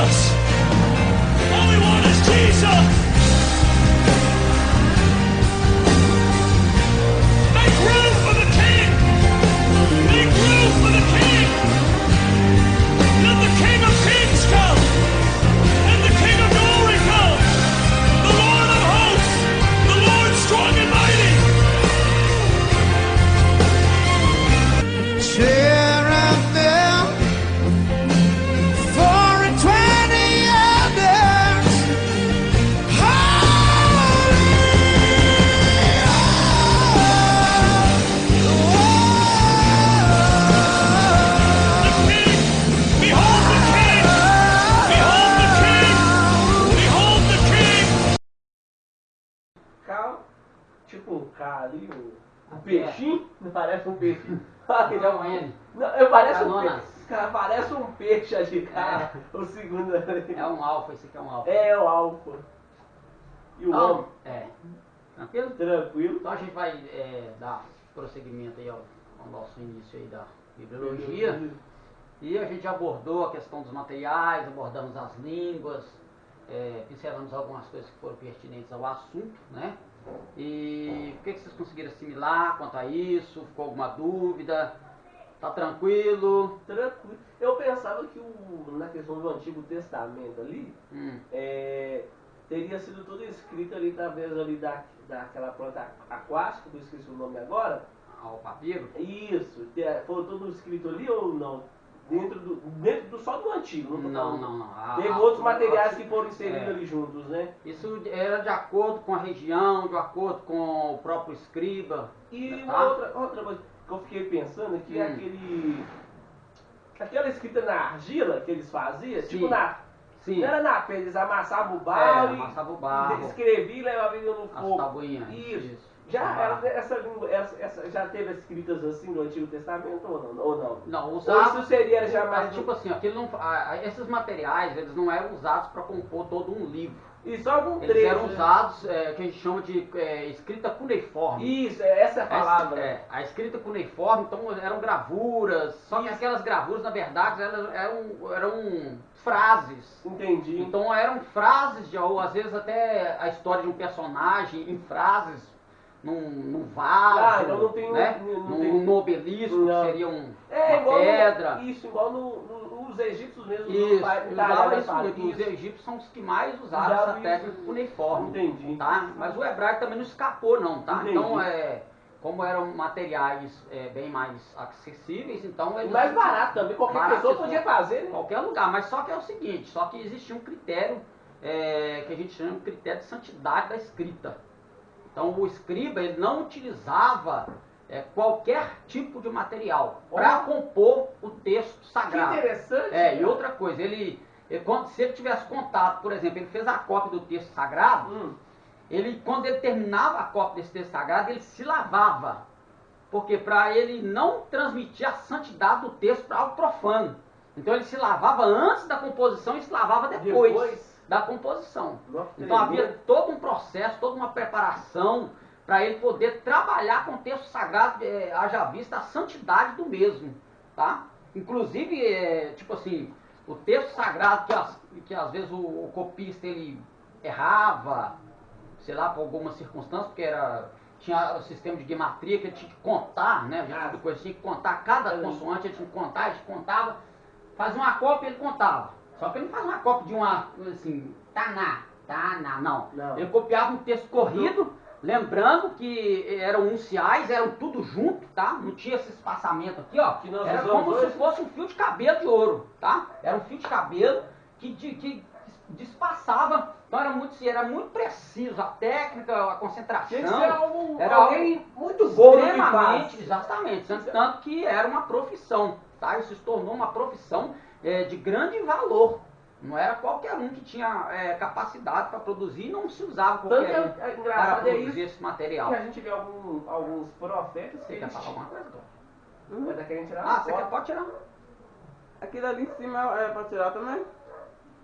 house. All we want is Jesus. Make room for the King. Make room for the King. Let the King of Kings come. And the King of Glory come. The Lord of hosts. The Lord strong and mighty. Cherubim, 4 and 20 elders, holy, the King, behold the King, behold the King, behold the King. K, tipo um K ali, um peixinho, não parece um peixinho. Ele é um N. Não, parece um Canonas. peixe. Cara, parece um peixe ali, cara. O segundo ali. É um alfa, esse aqui é um alfa. É o alfa. E o homem? Tranquilo? Tranquilo. Então a gente vai dar prosseguimento aí ao nosso início aí da bibliologia. E a gente já abordou a questão dos materiais, abordamos as línguas, pincelamos algumas coisas que foram pertinentes ao assunto, né? E o que vocês conseguiram assimilar quanto a isso? Ficou alguma dúvida? Tá tranquilo? Tranquilo. Eu pensava que na questão do Antigo Testamento ali, teria sido tudo escrito ali através ali daquela planta aquática, que eu esqueci o nome agora. Ao papiro? Isso. Foi tudo escrito ali ou não? Dentro só do Antigo, Não. Teve outros materiais que foram inseridos ali juntos, né? Isso era de acordo com a região, de acordo com o próprio escriba. E né, uma outra coisa que eu fiquei pensando é que aquela escrita na argila que eles faziam, Sim. tipo Sim. não era na pedra, eles amassavam o barro amassavam o barro. escreviam e levavam ele no fogo. As tabuinhas. Isso. Essa já teve escritas assim no Antigo Testamento ou não? Não, Ou usava, isso seria já mais tipo assim, aquilo não, esses materiais eles não eram usados para compor todo um livro. E só algum Eles trecho, eram né? usados, que a gente chama de escrita cuneiforme. Isso, essa é a palavra. A escrita cuneiforme, então eram gravuras, só que aquelas gravuras, na verdade, eram frases. Entendi. Então eram frases, ou às vezes até a história de um personagem em frases, num vaso, então não tem né? Num obelisco, que seria uma pedra. Igual nos egípcios mesmo. Isso, os egípcios são os que mais usaram essa técnica cuneiforme. Entendi. Tá? Mas o hebraico também não escapou não, tá? Entendi. Então, como eram materiais bem mais acessíveis, então eles... Mais barato também, qualquer pessoa podia fazer, né? Qualquer lugar, mas só que é o seguinte, só que existia um critério que a gente chama de critério de santidade da escrita. Então o escriba ele não utilizava qualquer tipo de material para compor o texto sagrado. Que interessante. E outra coisa, se ele tivesse contato, por exemplo, ele fez a cópia do texto sagrado, quando ele terminava a cópia desse texto sagrado, ele se lavava. Porque para ele não transmitir a santidade do texto para o profano. Então ele se lavava antes da composição e se lavava depois da composição. Então havia todo um processo, toda uma preparação para ele poder trabalhar com o texto sagrado, haja vista a santidade do mesmo, tá? Inclusive, tipo assim, o texto sagrado que às vezes o copista ele errava, sei lá, por alguma circunstância, porque tinha o sistema de gematria que ele tinha que contar, né? Tinha que contar cada consoante, ele tinha que contar, a gente contava, fazia uma cópia e ele contava. Só que ele não faz uma cópia de uma, assim, não. Ele copiava um texto corrido, lembrando que eram unciais, eram tudo junto, tá? Não tinha esse espaçamento aqui, ó. Era como se fosse um fio de cabelo de ouro, tá? Era um fio de cabelo que despassava. Então era muito preciso, a técnica, a concentração. Tinha que ser era alguém muito bom extremamente, exatamente. Tanto que era uma profissão, tá? Isso se tornou uma profissão de grande valor. Não era qualquer um que tinha capacidade para produzir, não se usava qualquer um para produzir esse material. E a gente vê alguns profetas que Você quer falar alguma coisa, Tom? Você quer tirar? Você pode tirar. Aquilo ali em cima é pra tirar também?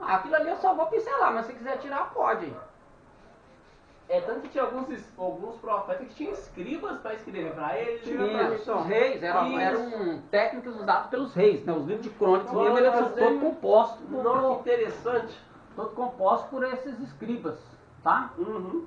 Aquilo ali eu só vou pincelar, mas se quiser tirar, pode. É tanto que tinha alguns profetas que tinham escribas para escrever para eles. Tinha, os reis, eram técnicas usadas pelos reis, né? Os livros de crônicas mesmo, eles são todos compostos Nossa, que interessante. todo composto por esses escribas, tá? Uhum.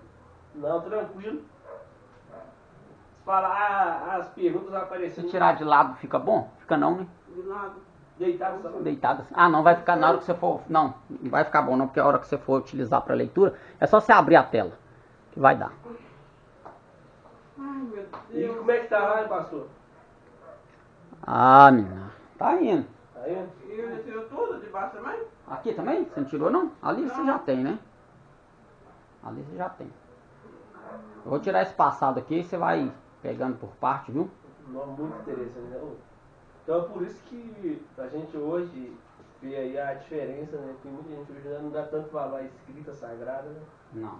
Não, tranquilo. Se falar as perguntas Se aparecendo. tirar de lado fica bom? Fica não, né? De lado. Deitado, sabe? Deitado assim. Ah, não vai ficar na hora que você for. Não vai ficar bom não, porque a hora que você for utilizar para leitura, é só você abrir a tela, que vai dar. Ai, meu E Deus. como é que tá lá, hein, pastor? Ah, menina, tá indo. Tá indo? E ele tirou tudo de baixo também? Aqui também? Você não tirou não? Ali você já tem, né? Ali você já tem. Eu vou tirar esse passado aqui e você vai pegando por parte, viu? Não, muito interessante, né? Então é por isso que a gente hoje vê aí a diferença, né? Tem muita gente hoje já não dá tanto valor à escrita sagrada, né? Não.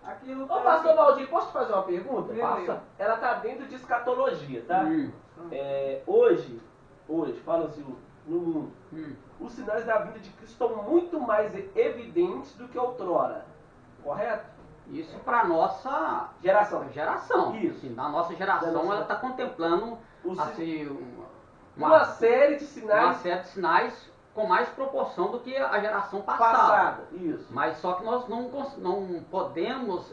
Aquilo Ô, pastor Valdir, posso te fazer uma pergunta? Passa. Ela tá dentro de escatologia, tá? Hum. Hoje, fala assim, no mundo, Hum. os sinais da vinda de Cristo estão muito mais evidentes do que outrora, correto? Isso para nossa Geração. geração. Isso. Assim, na nossa geração, Da nossa- ela está contemplando Os assim, Uma série de uma sinais série de sinais com mais proporção do que a geração passada. passados. Isso. Mas só que nós não podemos,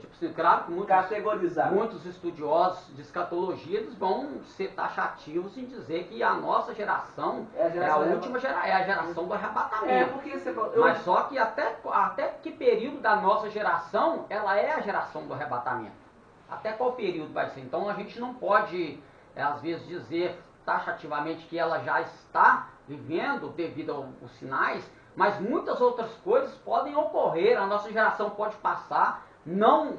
tipo assim, claro que Categorizar. muitos estudiosos de escatologia eles vão ser taxativos em dizer que a nossa geração É a geração a do última é a geração do arrebatamento. porque você falou. Mas só que até que período da nossa geração ela é a geração do arrebatamento? Até qual período vai ser? Então a gente não pode, às vezes, dizer taxativamente que ela já está vivendo devido aos sinais, mas muitas outras coisas podem ocorrer, a nossa geração pode passar, não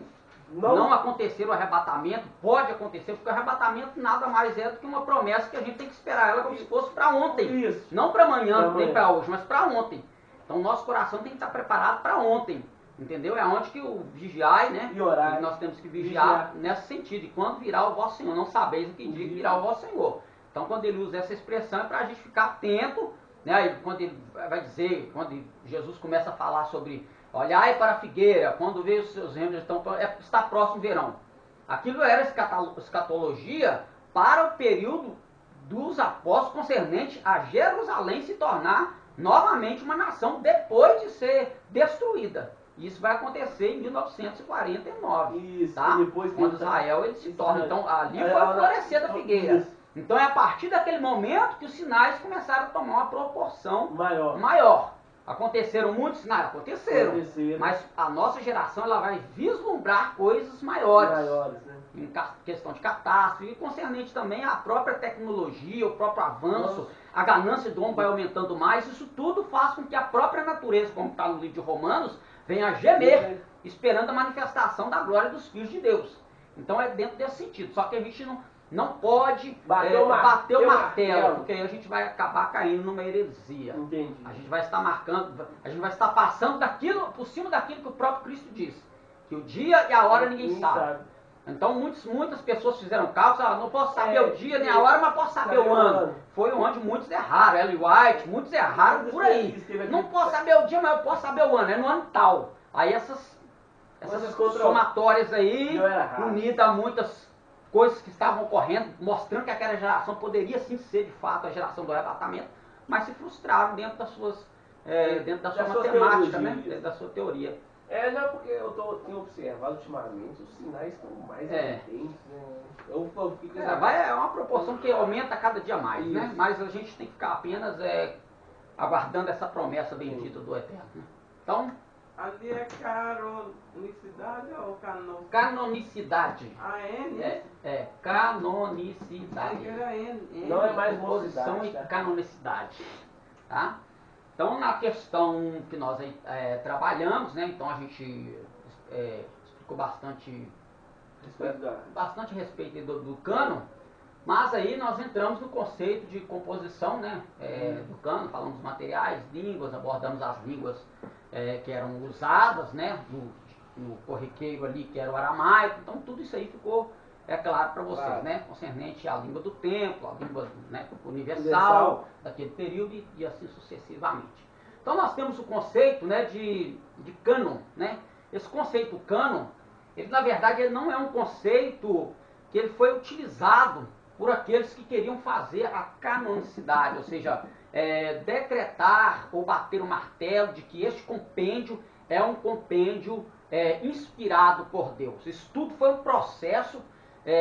acontecer o arrebatamento, pode acontecer, porque o arrebatamento nada mais é do que uma promessa que a gente tem que esperar ela como se fosse para ontem. Isso. Não para amanhã, Pra nem amanhã. para hoje, mas para ontem. Então o nosso coração tem que estar preparado para ontem. Entendeu? É onde que o vigiai, né? E orar. E nós temos que vigiar nesse sentido. E quando virá o vosso Senhor, não sabeis o que dia que virá o vosso Senhor. Então quando ele usa essa expressão é para a gente ficar atento, né? Quando ele vai dizer, quando Jesus começa a falar sobre olhai para a figueira, quando vê os seus ramos está próximo o verão. Aquilo era escatologia para o período dos apóstolos concernente a Jerusalém se tornar novamente uma nação depois de ser destruída. Isso vai acontecer em 1949. Isso, tá? e depois Quando que- Israel ele se torna. Então ali É, foi o ela- florescer da figueira. Isso. Então é a partir daquele momento que os sinais começaram a tomar uma proporção Maior. Aconteceram muitos sinais? Aconteceram. Aconteceram. Mas a nossa geração ela vai vislumbrar coisas maiores. Né? Em questão de catástrofe, e concernente também à própria tecnologia, o próprio avanço, Nossa. a ganância do homem vai aumentando mais, isso tudo faz com que a própria natureza, como está no livro de Romanos, venha a gemer, esperando a manifestação da glória dos filhos de Deus. Então é dentro desse sentido, só que a gente não pode bater o martelo, porque aí a gente vai acabar caindo numa heresia. Entendi. A gente vai estar passando por cima daquilo que o próprio Cristo disse, que o dia e a hora ninguém sabe. Então muitas pessoas fizeram cálculos, não posso saber o dia nem a hora, mas posso saber o ano. Foi onde muitos erraram, Ellen White, muitos erraram por aí. Não posso saber o dia, mas eu posso saber o ano, é no ano tal. Aí essas somatórias aí, unidas a muitas coisas que estavam ocorrendo, mostrando que aquela geração poderia sim ser de fato a geração do arrebatamento, mas se frustraram dentro das suas, dentro da sua matemática, né? Dentro da sua teoria. Não, porque eu tenho observado ultimamente, os sinais estão mais evidentes, né? Eu fico É uma proporção que aumenta a cada dia mais, né? Mas a gente tem que ficar apenas aguardando essa promessa bendita do Eterno. Né? Então, ali é canonicidade ou canonicidade. A N? Canonicidade. Era N. Não é mais Composição mocidade, e tá? canonicidade. Tá? Então, na questão que nós trabalhamos, né? Então a gente explicou bastante a respeito do cânon, mas aí nós entramos no conceito de composição, né? Do cânon, falamos dos materiais, línguas, abordamos as línguas que eram usadas, né? No corriqueiro ali, que era o aramaico, então tudo isso aí ficou claro para vocês, né? Concernente à língua do templo, à língua, né, universal daquele período e assim sucessivamente. Então nós temos o conceito, né, de cânon, né? Esse conceito cânon, ele na verdade ele não é um conceito que ele foi utilizado por aqueles que queriam fazer a canonicidade, ou seja, decretar ou bater o martelo de que este compêndio é um compêndio inspirado por Deus. Isso tudo foi um processo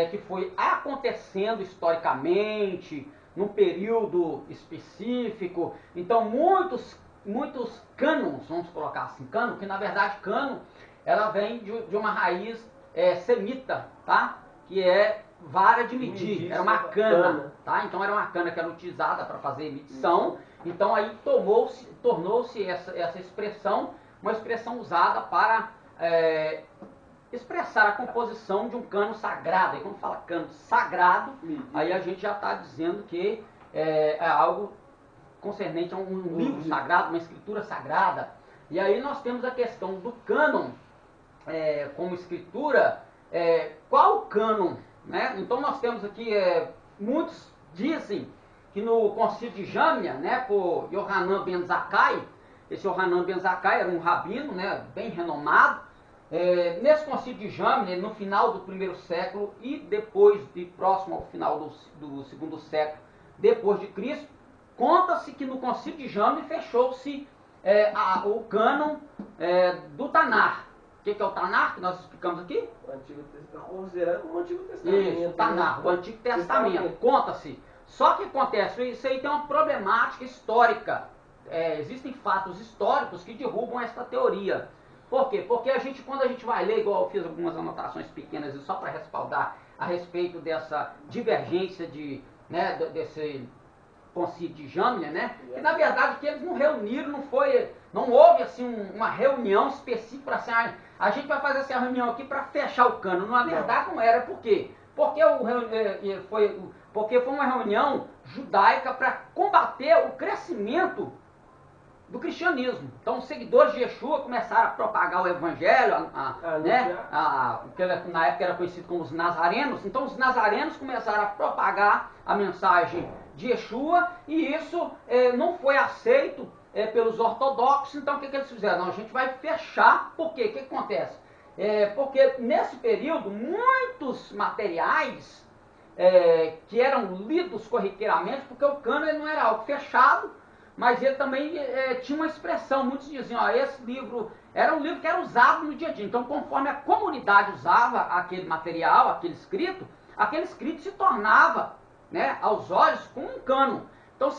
que foi acontecendo historicamente, num período específico. Então muitos cânons, vamos colocar assim, cânon, que na verdade cânon, ela vem de uma raiz semita, tá? Que é vara de medir, era uma cana, tá? Então era uma cana que era utilizada para fazer medição. Então aí tornou-se essa expressão uma expressão usada para expressar a composição de um cano sagrado. E quando fala cano sagrado, aí a gente já está dizendo que é algo concernente a um livro sagrado, uma escritura sagrada. E aí nós temos a questão do cânon como escritura. Qual o cânon? Né? Então nós temos aqui, muitos dizem que no concílio de Jâmnia, né, por Yohanan ben Zakkai, esse Yohanan ben Zakkai era um rabino, né, bem renomado. Nesse concílio de Jâmnia, no final do primeiro século e depois, próximo ao final do segundo século depois de Cristo, conta-se que no concílio de Jâmnia fechou-se o cânon do Tanar. O que é o Tanar, que nós explicamos aqui? O Antigo Testamento, considerado como o Antigo Testamento. Isso, Tanar, o Antigo Testamento. Conta-se. Só que acontece, isso aí tem uma problemática histórica. Existem fatos históricos que derrubam esta teoria. Por quê? Porque quando a gente vai ler, igual eu fiz algumas anotações pequenas só para respaldar a respeito dessa divergência desse concílio de Jâmnia, né? Que na verdade que eles não reuniram, não houve assim uma reunião específica para assim, a gente vai fazer essa reunião aqui para fechar o cano. Na verdade não era. Por quê? Porque foi uma reunião judaica para combater o crescimento do cristianismo. Então os seguidores de Yeshua começaram a propagar o evangelho, que na época era conhecido como os nazarenos. Então os nazarenos começaram a propagar a mensagem de Yeshua, e isso não foi aceito pelos ortodoxos. Então o que eles fizeram? Não, a gente vai fechar. Por quê? O que acontece? Porque nesse período muitos materiais que eram lidos corriqueiramente, porque o cânon não era algo fechado, mas ele também tinha uma expressão. Muitos diziam, esse livro era um livro que era usado no dia a dia. Então, conforme a comunidade usava aquele material, aquele escrito se tornava, né, aos olhos, como um cânon. Então,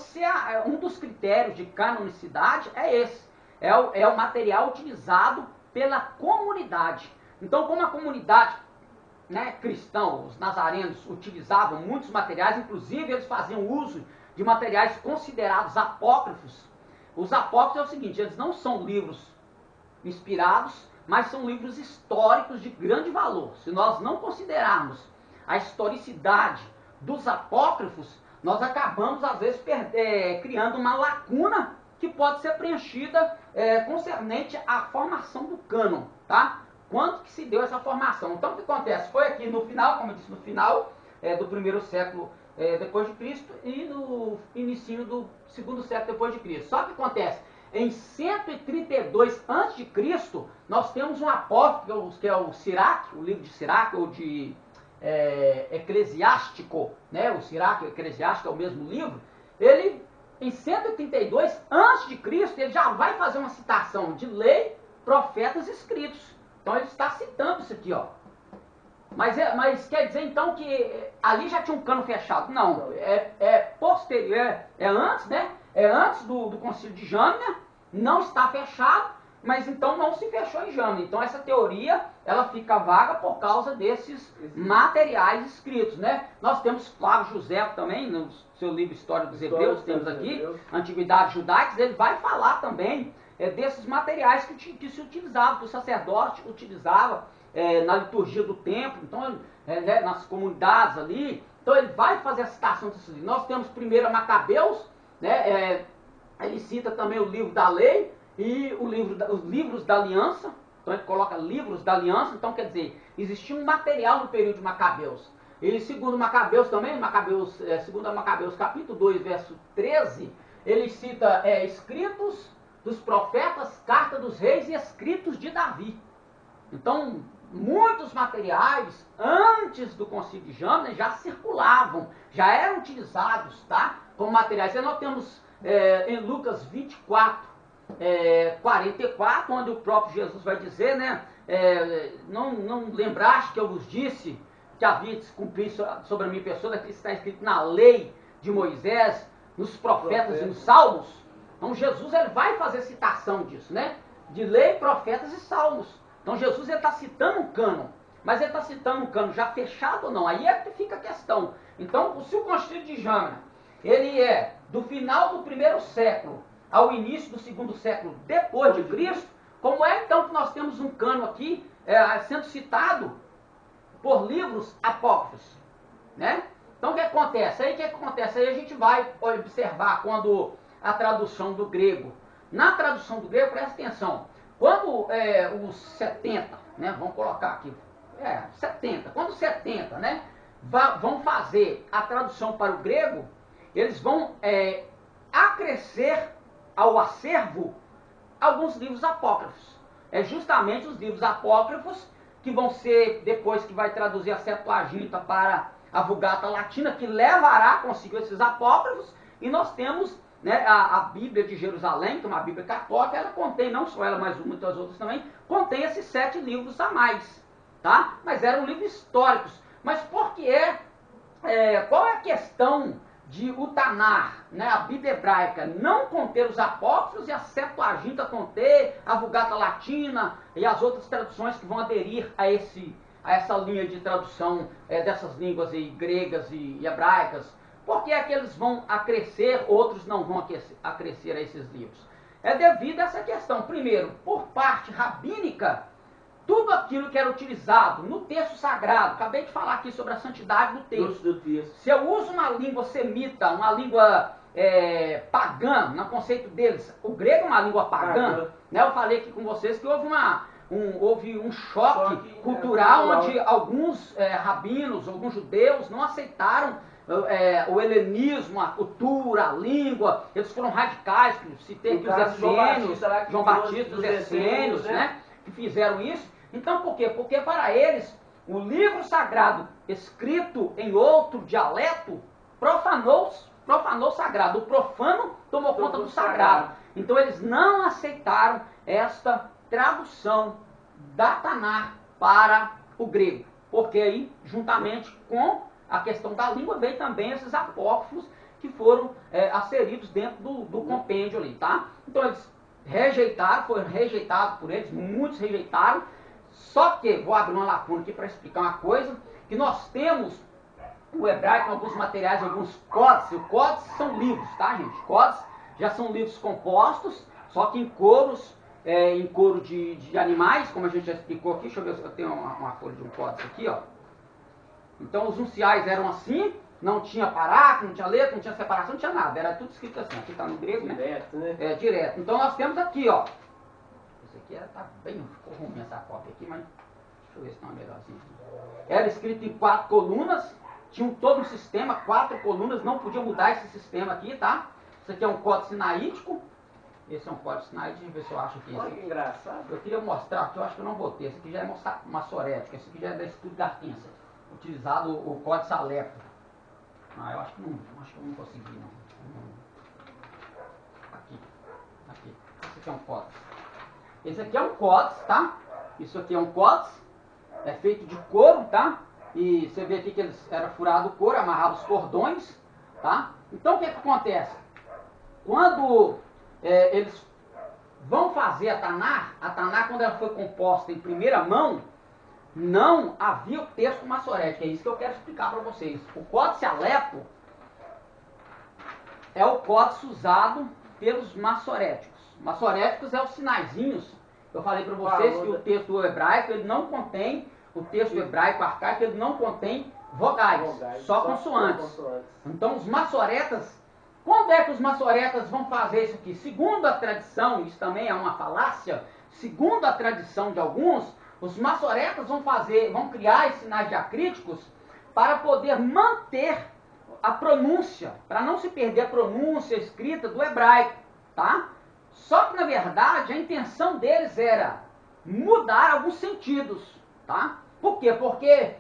um dos critérios de canonicidade é esse. É o material utilizado pela comunidade. Então, como a comunidade, né, cristã, os nazarenos utilizavam muitos materiais, inclusive eles faziam uso de materiais considerados apócrifos. Os apócrifos é o seguinte, eles não são livros inspirados, mas são livros históricos de grande valor. Se nós não considerarmos a historicidade dos apócrifos, nós acabamos, às vezes, criando uma lacuna que pode ser preenchida concernente à formação do cânon, tá? Quando que se deu essa formação? Então, o que acontece? Foi aqui no final, como eu disse, no final do primeiro século depois de Cristo e no início do segundo século depois de Cristo. Só que acontece, em 132 a.C., nós temos um apócrifo, que é o Sirac, o livro de Sirac, ou de Eclesiástico, né? O Sirac e o Eclesiástico é o mesmo livro. Ele, em 132 a.C., ele já vai fazer uma citação de lei, profetas escritos. Então ele está citando isso aqui, ó. Mas quer dizer então que ali já tinha um cano fechado? Não, posterior, antes, né? É antes do concílio de Jâmnia, não está fechado, mas então não se fechou em Jâmnia. Então essa teoria, ela fica vaga por causa desses materiais escritos, né? Nós temos Flávio José também, no seu livro História dos Hebreus, temos aqui, Antiguidades Judaicas, ele vai falar também desses materiais que se utilizavam, que o sacerdote utilizava na liturgia do templo, então, nas comunidades ali. Então ele vai fazer a citação desses livros. Nós temos primeiro Macabeus, né? Ele cita também o livro da lei e os livros da aliança. Então ele coloca livros da aliança. Então quer dizer, existia um material no período de Macabeus. E segundo Macabeus também, segundo Macabeus capítulo 2, verso 13, ele cita escritos dos profetas, carta dos reis e escritos de Davi. Então, muitos materiais, antes do Concílio de Jâmina, já circulavam, já eram utilizados, tá? Como materiais. E nós temos em Lucas 24, 44, onde o próprio Jesus vai dizer, né? Não lembraste que eu vos disse que havia de se cumprir sobre a minha pessoa, daquilo que está escrito na lei de Moisés, nos profetas e nos salmos. Então Jesus ele vai fazer citação disso, né? De lei, profetas e salmos. Então Jesus está citando um cânon, mas ele está citando um cânon já fechado ou não? Aí é que fica a questão. Então, se o Concílio de Jâmina, ele é do final do primeiro século ao início do segundo século depois de Cristo, como é então que nós temos um cânon aqui sendo citado por livros apócrifos, né? Então o que acontece? Aí a gente vai observar quando a tradução do grego. Na tradução do grego, presta atenção, quando os 70, né, vamos colocar aqui, 70, quando os 70, né, vão fazer a tradução para o grego, eles vão acrescer ao acervo alguns livros apócrifos. É justamente os livros apócrifos que vão ser, depois que vai traduzir a Septuaginta para a Vulgata Latina, que levará consigo esses apócrifos, e nós temos, né, a Bíblia de Jerusalém, que é uma Bíblia católica, ela contém, não só ela, mas muitas outras também, contém esses 7 livros a mais, tá? Mas eram livros históricos. Mas por que qual é a questão de o Tanar, né, a Bíblia hebraica, não conter os apócrifos e a Septuaginta conter, a Vulgata Latina e as outras traduções que vão aderir a essa linha de tradução dessas línguas aí, gregas e hebraicas? Por que é que eles vão acrescer, outros não vão acrescer a esses livros? É devido a essa questão. Primeiro, por parte rabínica, tudo aquilo que era utilizado no texto sagrado, acabei de falar aqui sobre a santidade do texto. Se eu uso uma língua semita, uma língua pagã, no conceito deles, o grego é uma língua pagã, né? Eu falei aqui com vocês que houve um choque cultural onde alguns rabinos, alguns judeus não aceitaram o helenismo, a cultura, a língua. Eles foram radicais, citei aqui os essênios, João Batista, os essênios, né? Que fizeram isso. Então por quê? Porque para eles o livro sagrado escrito em outro dialeto profanou o sagrado. O profano tomou conta do sagrado. Então eles não aceitaram esta tradução da Tanar para o grego. Porque aí, juntamente com a questão da língua, veio também esses apócrifos que foram inseridos dentro do compêndio ali, tá? Então eles rejeitaram, foi rejeitado por eles, muitos rejeitaram. Só que, vou abrir uma lacuna aqui para explicar uma coisa, que nós temos o hebraico, alguns materiais, alguns códices. Os códices são livros, tá, gente? Códices já são livros compostos, só que em coro de animais, como a gente já explicou aqui. Deixa eu ver se eu tenho uma folha de um códice aqui, ó. Então os unciais eram assim, não tinha parágrafo, não tinha letra, não tinha separação, não tinha nada, era tudo escrito assim. Aqui está no grego, direto, né? Direto. Então nós temos aqui, ó. Esse aqui tá bem, ficou ruim essa cópia aqui, mas deixa eu ver se está melhorzinho. Era escrito em 4 colunas, tinha todo um sistema, 4 colunas, não podia mudar esse sistema aqui, tá? Isso aqui é um códice sinaítico. Esse é um códice sinaítico, deixa eu ver se eu acho aqui. Olha que engraçado. Eu queria mostrar aqui, eu acho que eu não botei. Esse aqui já é maçorético, esse aqui já é da Estudo da Artensa. Utilizado o códice Alepo. Eu acho que eu não consegui, não. Aqui. Esse aqui é um códice. Esse aqui é um códice, tá? Isso aqui é um códice. É feito de couro, tá? E você vê aqui que eles era furado o couro, amarrado os cordões, tá? Então o que acontece? Quando eles vão fazer a Tanar, quando ela foi composta em primeira mão, não havia o texto maçorético. É isso que eu quero explicar para vocês. O códice Alepo é o códice usado pelos maçoréticos. Maçoréticos é os sinaizinhos. Eu falei para vocês que o texto hebraico, ele não contém, o texto hebraico arcaico, ele não contém vogais, só consoantes. Então os maçoretas, quando é que os maçoretas vão fazer isso aqui? Segundo a tradição, isso também é uma falácia, segundo a tradição de alguns, os maçoretas vão criar esses sinais diacríticos para poder manter a pronúncia, para não se perder a pronúncia escrita do hebraico, tá? Só que, na verdade, a intenção deles era mudar alguns sentidos, tá? Por quê? Porque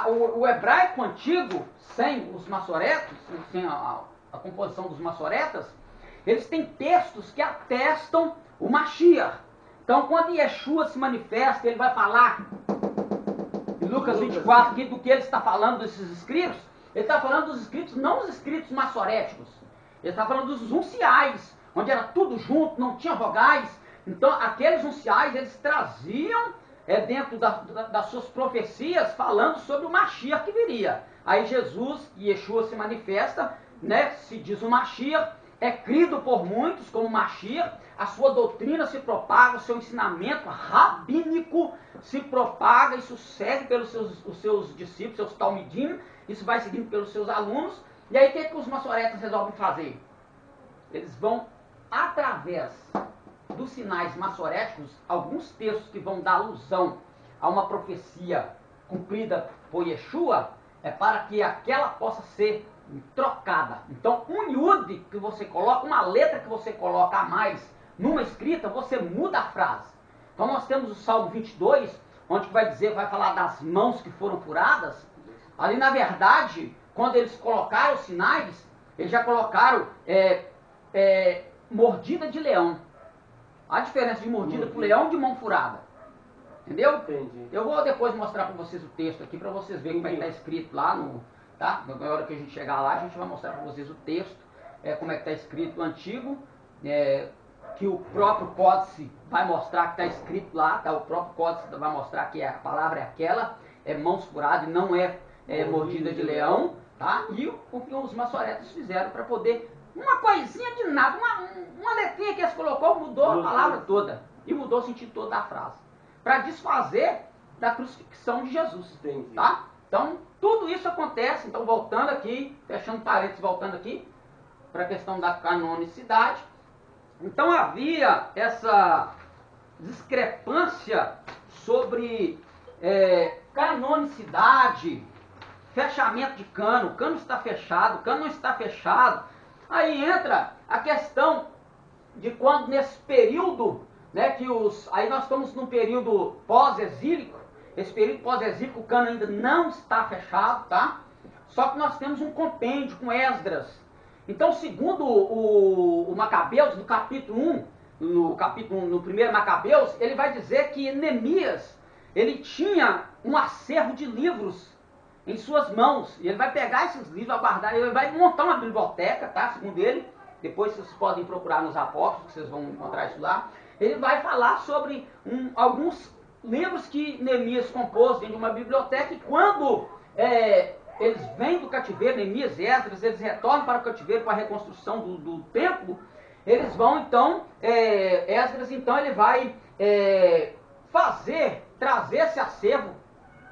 o hebraico antigo, sem os maçoretos, sem a composição dos maçoretas, eles têm textos que atestam o Mashiach. Então, quando Yeshua se manifesta, ele vai falar em Lucas 24 aqui, do que ele está falando desses escritos. Ele está falando dos escritos, não os escritos maçoréticos. Ele está falando dos unciais, onde era tudo junto, não tinha vogais. Então, aqueles unciais, eles traziam dentro das suas profecias, falando sobre o Mashiach que viria. Aí Jesus, Yeshua se manifesta, né, se diz o Mashiach, é crido por muitos como Mashiach, a sua doutrina se propaga, o seu ensinamento rabínico se propaga, isso segue pelos seus discípulos, seus talmidim, isso vai seguindo pelos seus alunos. E aí o que os maçoretas resolvem fazer? Eles vão, através dos sinais maçoréticos, alguns textos que vão dar alusão a uma profecia cumprida por Yeshua, é para que aquela possa ser trocada. Então, um yud que você coloca, uma letra que você coloca a mais numa escrita, você muda a frase. Então, nós temos o Salmo 22, onde vai dizer, vai falar das mãos que foram furadas. Ali, na verdade, quando eles colocaram os sinais, eles já colocaram mordida de leão. A diferença de mordida para o leão e de mão furada. Entendeu? Entendi. Eu vou depois mostrar para vocês o texto aqui, para vocês verem como é que está escrito lá no... Tá? Na hora que a gente chegar lá, a gente vai mostrar para vocês o texto, como é que está escrito o antigo, que o próprio códice vai mostrar que está escrito lá, tá? O próprio códice vai mostrar que a palavra é aquela, mãos furadas e não mordida de leão, tá? E o que os maçoretas fizeram para poder, uma coisinha de nada, uma letrinha que eles colocou, mudou a palavra toda, e mudou o sentido todo da frase, para desfazer da crucifixão de Jesus. Entendi. Tá? Então, tudo isso acontece. Então, voltando aqui, fechando parênteses, voltando aqui, para a questão da canonicidade. Então, havia essa discrepância sobre canonicidade, fechamento de cano. O cano está fechado, o cano não está fechado. Aí entra a questão de quando, nesse período, né, aí nós estamos num período pós-exílico. Esse período pós-exílico, o cano ainda não está fechado, tá? Só que nós temos um compêndio com Esdras. Então, segundo o Macabeus, no capítulo 1, no primeiro Macabeus, ele vai dizer que Neemias, ele tinha um acervo de livros em suas mãos. E ele vai pegar esses livros, vai guardar, ele vai montar uma biblioteca, tá? Segundo ele. Depois vocês podem procurar nos apóstolos, vocês vão encontrar isso lá. Ele vai falar sobre alguns livros que Neemias compôs dentro de uma biblioteca, e quando eles vêm do cativeiro, Neemias e Esdras, eles retornam para o cativeiro para a reconstrução do templo, eles vão então, Esdras então ele vai trazer esse acervo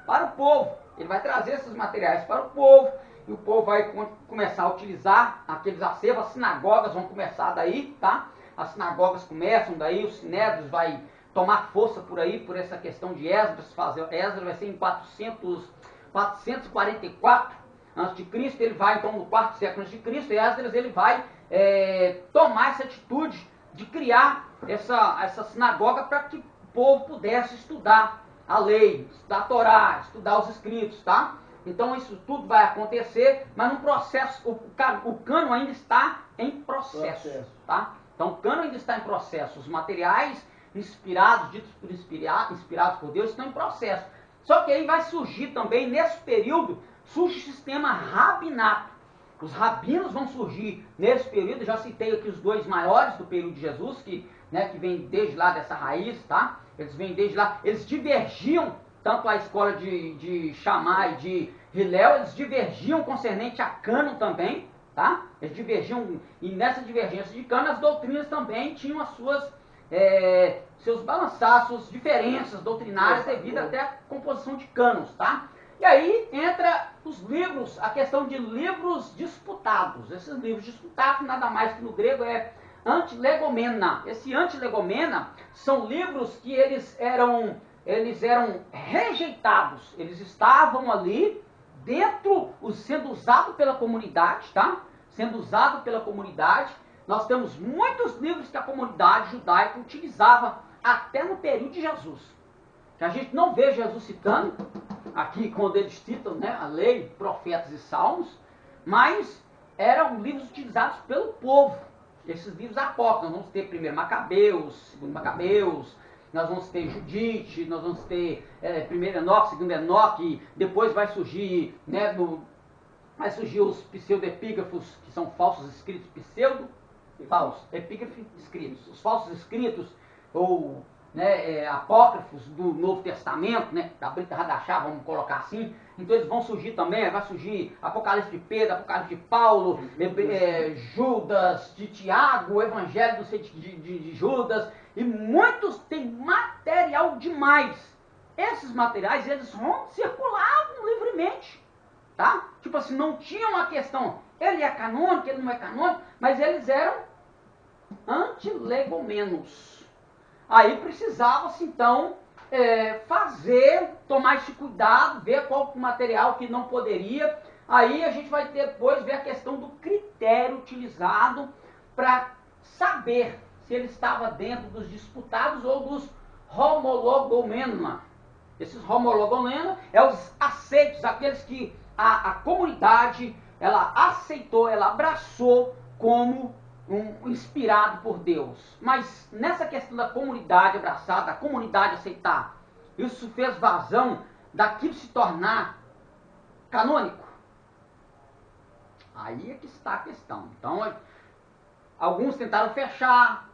para o povo, ele vai trazer esses materiais para o povo, e o povo vai começar a utilizar aqueles acervos, as sinagogas vão começar daí, tá? As sinagogas começam daí, os sinédrios vai tomar força por aí, por essa questão de Esdras. Esdras vai ser em 444 a.C., ele vai então no 4º século a.C., e Esdras ele vai tomar essa atitude de criar essa sinagoga para que o povo pudesse estudar a lei, estudar a Torá, estudar os escritos, tá? Então isso tudo vai acontecer, mas no processo, o cano ainda está em processo, tá? Então o cano ainda está em processo, os materiais inspirados, ditos por inspirados por Deus, estão em processo. Só que aí vai surgir também, nesse período, surge o sistema rabinato. Os rabinos vão surgir nesse período, já citei aqui os dois maiores do período de Jesus, que vem desde lá dessa raiz, tá? Eles vêm desde lá, eles divergiam, tanto a escola de Shammai e de Hillel, eles divergiam concernente a cânon também, tá? Eles divergiam, e nessa divergência de cânon, as doutrinas também tinham as seus balançados, suas diferenças doutrinárias devido até a composição de cânones, tá? E aí entra os livros, a questão de livros disputados. Esses livros disputados, nada mais que no grego é antilegomena. Esse antilegomena são livros que eles eram rejeitados. Eles estavam ali dentro, sendo usados pela comunidade, tá? Sendo usado pela comunidade, nós temos muitos livros que a comunidade judaica utilizava até no período de Jesus. Que a gente não vê Jesus citando, aqui quando eles citam, né, a lei, profetas e salmos, mas eram livros utilizados pelo povo. Esses livros apócrifos, nós vamos ter primeiro Macabeus, segundo Macabeus, nós vamos ter Judite, nós vamos ter primeiro Enoque, segundo Enoque, depois vai surgir, né, vai surgir os pseudoepígrafos, que são falsos escritos, falsos, epígrafos escritos, os falsos escritos, ou né, apócrifos do Novo Testamento, né, da Brita Radachá, vamos colocar assim. Então eles vão surgir também, vai surgir Apocalipse de Pedro, Apocalipse de Paulo, Judas, de Tiago, o Evangelho de Judas, e muitos têm material demais. Esses materiais, eles circulavam livremente, tá? Tipo assim, não tinha uma questão, ele é canônico, ele não é canônico, mas eles eram antilegomenos. Aí precisava-se então tomar esse cuidado, ver qual material que não poderia. Aí a gente vai depois ver a questão do critério utilizado para saber se ele estava dentro dos disputados ou dos homologomena. Esses homologomena os aceitos, aqueles que a comunidade ela aceitou, ela abraçou como inspirado por Deus. Mas nessa questão da comunidade abraçar, da comunidade aceitar, isso fez vazão daquilo se tornar canônico. Aí é que está a questão. Então, alguns tentaram fechar,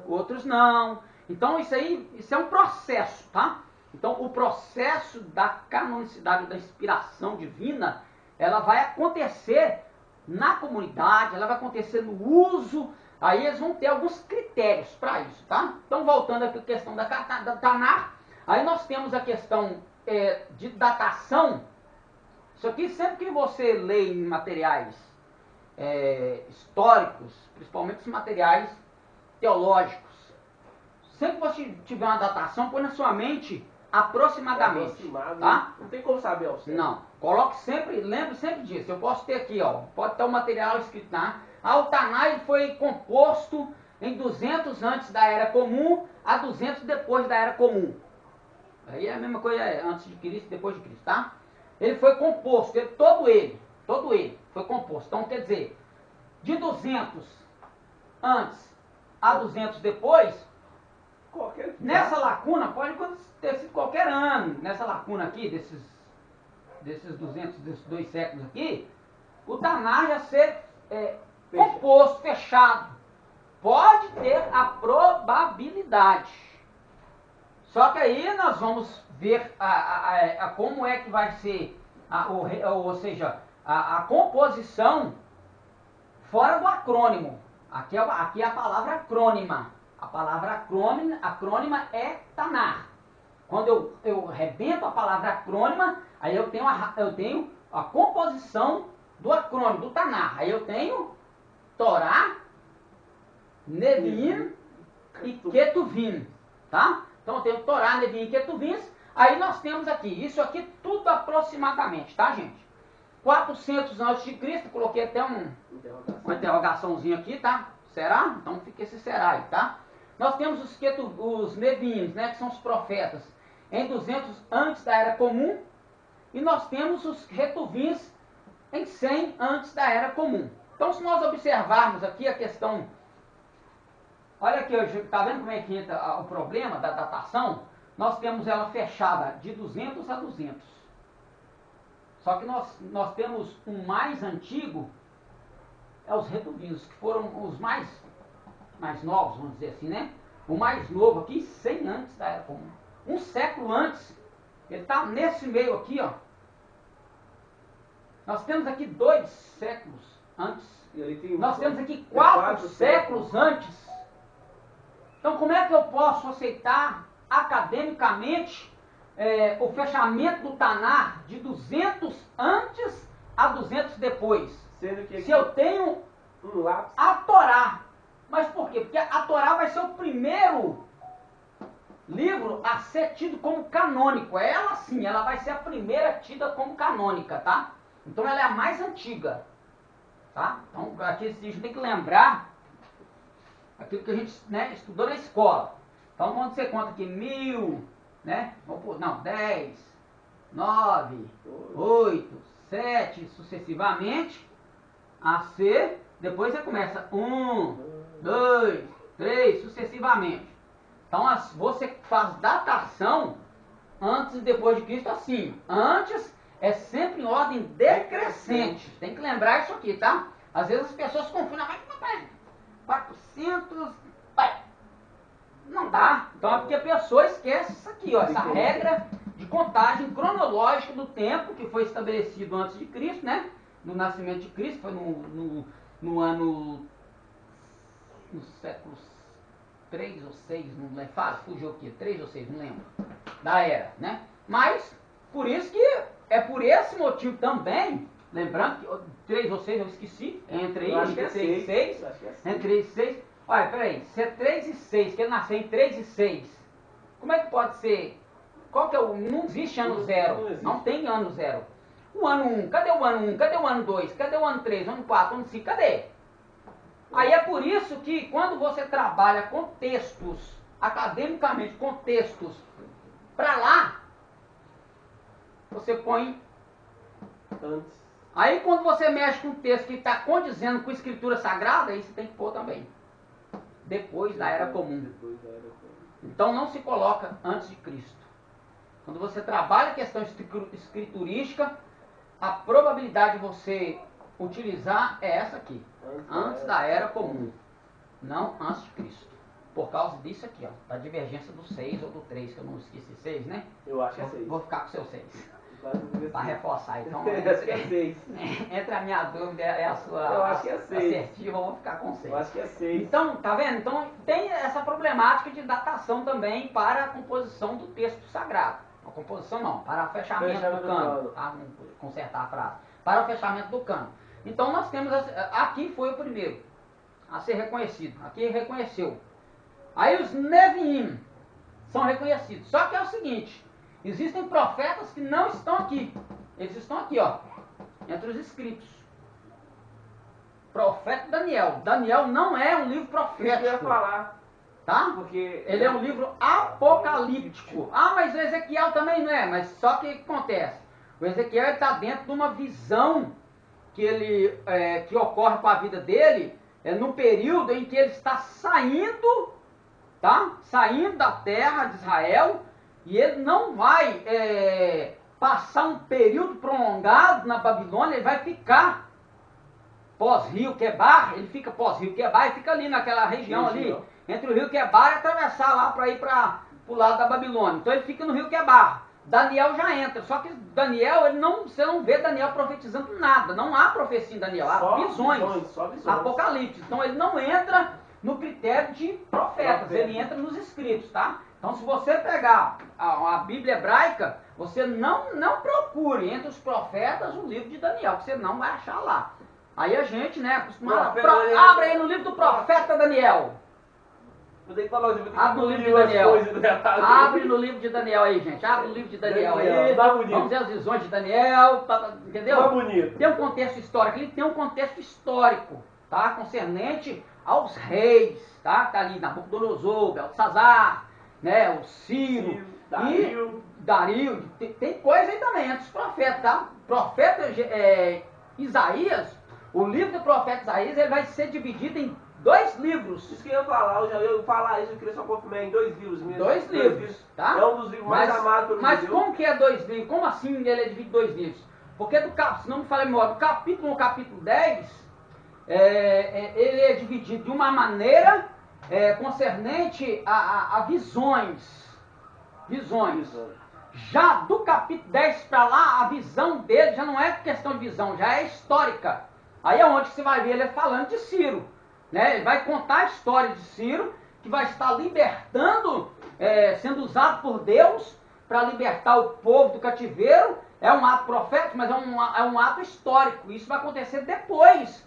outros não. Então isso é um processo, tá? Então o processo da canonicidade, da inspiração divina, ela vai acontecer na comunidade, ela vai acontecer no uso, aí eles vão ter alguns critérios para isso, tá? Então, voltando aqui à questão da Tanar, aí nós temos a questão de datação. Isso aqui, sempre que você lê em materiais históricos, principalmente os materiais teológicos, sempre que você tiver uma datação, põe na sua mente aproximadamente, tá? Não tem como saber ao certo. Não, coloque sempre, lembre sempre disso. Eu posso ter aqui, ó, pode ter um material escrito lá. O Taná foi composto em 200 antes da Era Comum a 200 depois da Era Comum. Aí é a mesma coisa antes de Cristo e depois de Cristo, tá? Ele foi composto, todo ele foi composto. Então, quer dizer, de 200 antes a 200 depois, nessa lacuna, pode ter sido qualquer ano, nessa lacuna aqui, desses 200, desses 2 séculos aqui, o Taná já ser composto, fechado. Pode ter a probabilidade. Só que aí nós vamos ver como é que vai ser, ou seja, a composição fora do acrônimo. Aqui é a palavra acrônima. A palavra acrônima é Tanar. Quando eu rebento a palavra acrônima, aí eu tenho a composição do acrônimo, do Tanar. Aí eu tenho Torá, Neviim e Ketuvim, tá? Então eu tenho Torá, Neviim e Ketuvim. Aí nós temos aqui, isso aqui tudo aproximadamente, tá, gente? 400 a.C., coloquei até uma interrogaçãozinha aqui, tá? Será? Então fica esse será aí, tá? Nós temos os Neviim, né, que são os profetas, em 200 antes da Era Comum, e nós temos os Retuvins em 100 antes da Era Comum. Então, se nós observarmos aqui a questão, olha aqui, está vendo como é que entra o problema da datação? Nós temos ela fechada de 200 a 200. Só que nós temos um mais antigo, os Retuvinos, que foram os mais novos, vamos dizer assim, né? O mais novo aqui, 100 antes da Era Comum. Um século antes, ele está nesse meio aqui, ó. Nós temos aqui 2 séculos antes. Nós temos aqui 4 séculos antes. Então, como é que eu posso aceitar academicamente o fechamento do Tanar de 200 antes a 200 depois? Sendo que se eu tenho a Torá. Mas por quê? Porque a Torá vai ser o primeiro livro a ser tido como canônico. Ela sim, ela vai ser a primeira tida como canônica, tá? Então ela é a mais antiga, tá? Então aqui a gente tem que lembrar aquilo que a gente, né, estudou na escola. Então, quando você conta aqui 1000, né? Não, 10, 9, 8, 7, sucessivamente, a C, depois você começa 1, 2, 3, sucessivamente. Então, você faz datação antes e depois de Cristo assim. Antes é sempre em ordem decrescente. Tem que lembrar isso aqui, tá? Às vezes as pessoas confundem. Mas, papai, 400... Não dá. Então é porque a pessoa esquece isso aqui, ó, essa regra de contagem cronológica do tempo que foi estabelecido antes de Cristo, né? No nascimento de Cristo, foi no ano... no século 3 ou 6, não lembro, fugiu o quê? 3 ou 6, não lembro. Da era, né? Mas, por isso que é por esse motivo também, lembrando que 3 ou 6 eu esqueci, entre Eu acho entre que é 3 e 6, Eu acho que é 6. entre 3 e 6, olha, peraí, se é 3 e 6, que ele nasceu em 3 e 6, como é que pode ser? Qual que é o... Não existe ano zero, não existe. não tem ano zero. O ano 1, cadê o ano 1? Cadê o ano 2? Cadê o ano 3? Ano 4, ano 5, cadê? Aí é por isso que quando você trabalha com textos, academicamente com textos, para lá, você põe... Antes. Aí quando você mexe com um texto que está condizendo com a escritura sagrada, aí você tem que pôr também. Depois da Era Comum. Depois da Era Comum. Então não se coloca antes de Cristo. Quando você trabalha a questão escriturística, a probabilidade de você utilizar é essa aqui. Antes da Era Comum. Não antes de Cristo. Por causa disso aqui, ó, da divergência do 6 ou do 3, que eu não esqueci 6, né? Eu acho que é 6. Vou ficar com o seu 6. Para Para reforçar. Então, Eu acho que é 6. entre a minha dúvida e a sua Eu acho que é 6. assertiva, eu vou ficar com 6. Eu acho que é 6. Então, tá vendo? Então, tem essa problemática de datação também para a composição do texto sagrado. A composição não, para o fechamento do cano. Tá? Vamos consertar a frase. Para o fechamento do cano. Então, nós temos... Aqui foi o primeiro a ser reconhecido. Aqui reconheceu. Aí os Neviim são reconhecidos. Só que é o seguinte, existem profetas que não estão aqui. Eles estão aqui, ó, entre os escritos. Profeta Daniel. Daniel não é um livro Isso que eu ia profético, falar. tá? Porque Ele é um livro apocalíptico. Ah, mas o Ezequiel também não é. Mas só que o que acontece? O Ezequiel está dentro de uma visão que ocorre com a vida dele, no período em que ele está saindo, tá? Saindo da terra de Israel, e ele não vai passar um período prolongado na Babilônia, ele vai ficar pós-rio Quebar, ele fica pós-rio Quebar e fica ali naquela região ali, entre o rio Quebar e atravessar lá para ir para o lado da Babilônia. Então ele fica no rio Quebar. Daniel já entra, só que Daniel, você não vê Daniel profetizando nada, não há profecia em Daniel, há visões, só visões. Apocalipse. Então ele não entra no critério de profetas, ele entra nos escritos, tá? Então se você pegar a Bíblia hebraica, você não procure entre os profetas o livro de Daniel, que você não vai achar lá. Aí a gente, né, acostumado, abre aí no livro do profeta Daniel. Vou ter que falar, Abre no livro de Daniel. Abre no livro de Daniel aí, gente. Abre no livro de Daniel aí. Vamos ver as visões de Daniel, entendeu? Tá bonito. Tem um contexto histórico, ele tem um contexto histórico, tá? Concernente aos reis, tá? Tá ali Nabucodonosor, Beltesazar, né? O Ciro, Dario. Tem coisa aí também entre os profetas, tá? Profeta Isaías, o livro do profeta Isaías, ele vai ser dividido em 2 livros. Isso que eu ia falar, eu ia falar isso, eu queria só confirmar em 2 livros mesmo. 2 livros, tá? É um dos livros mais amados pelo Mas judeu. como que é 2 livros? Como assim ele é dividido em 2 livros? Porque se não me falei melhor, do capítulo 1 ao capítulo 10, ele é dividido de uma maneira concernente a visões. Já do capítulo 10 para lá, a visão dele já não é questão de visão, já é histórica. Aí é onde você vai ver ele falando de Ciro. Né? Ele vai contar a história de Ciro, que vai estar libertando, sendo usado por Deus para libertar o povo do cativeiro. É um ato profético, mas é um ato histórico. Isso vai acontecer depois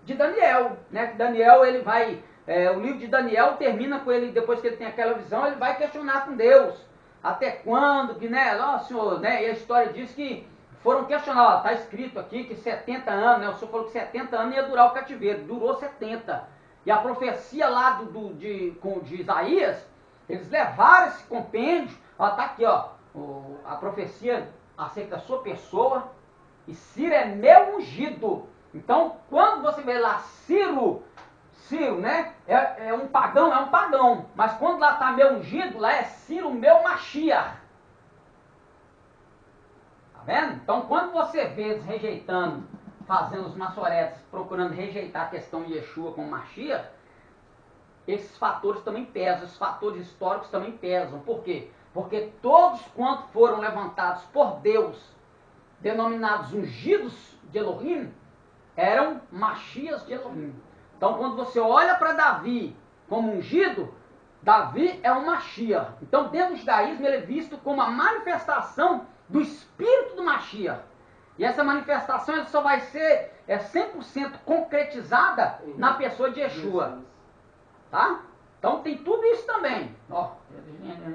de Daniel. Né? Que Daniel, ele vai... o livro de Daniel termina com ele, depois que ele tem aquela visão, ele vai questionar com Deus. Até quando, que, né? Ó, Senhor, né? E a história diz que foram questionar, está escrito aqui que 70 anos, né? O senhor falou que 70 anos ia durar o cativeiro, durou 70. E a profecia lá de Isaías, eles levaram esse compêndio, ó, tá aqui, ó, a profecia acerca da sua pessoa, e Ciro é meu ungido. Então, quando você vê lá Ciro, né, é um pagão, mas quando lá está meu ungido, lá é Ciro, meu Mashiach. Tá vendo? Então, quando você vê eles rejeitando, fazendo os maçoretes, procurando rejeitar a questão de Yeshua como Mashiach, esses fatores também pesam, esses fatores históricos também pesam. Por quê? Porque todos quanto foram levantados por Deus, denominados ungidos de Elohim, eram Mashiachs de Elohim. Então, quando você olha para Davi como ungido, Davi é um Mashiach. Então, dentro do judaísmo, ele é visto como a manifestação do espírito do Mashiach. E essa manifestação ela só vai ser 100% concretizada na pessoa de Yeshua. Tá? Então, tem tudo isso também. Ó,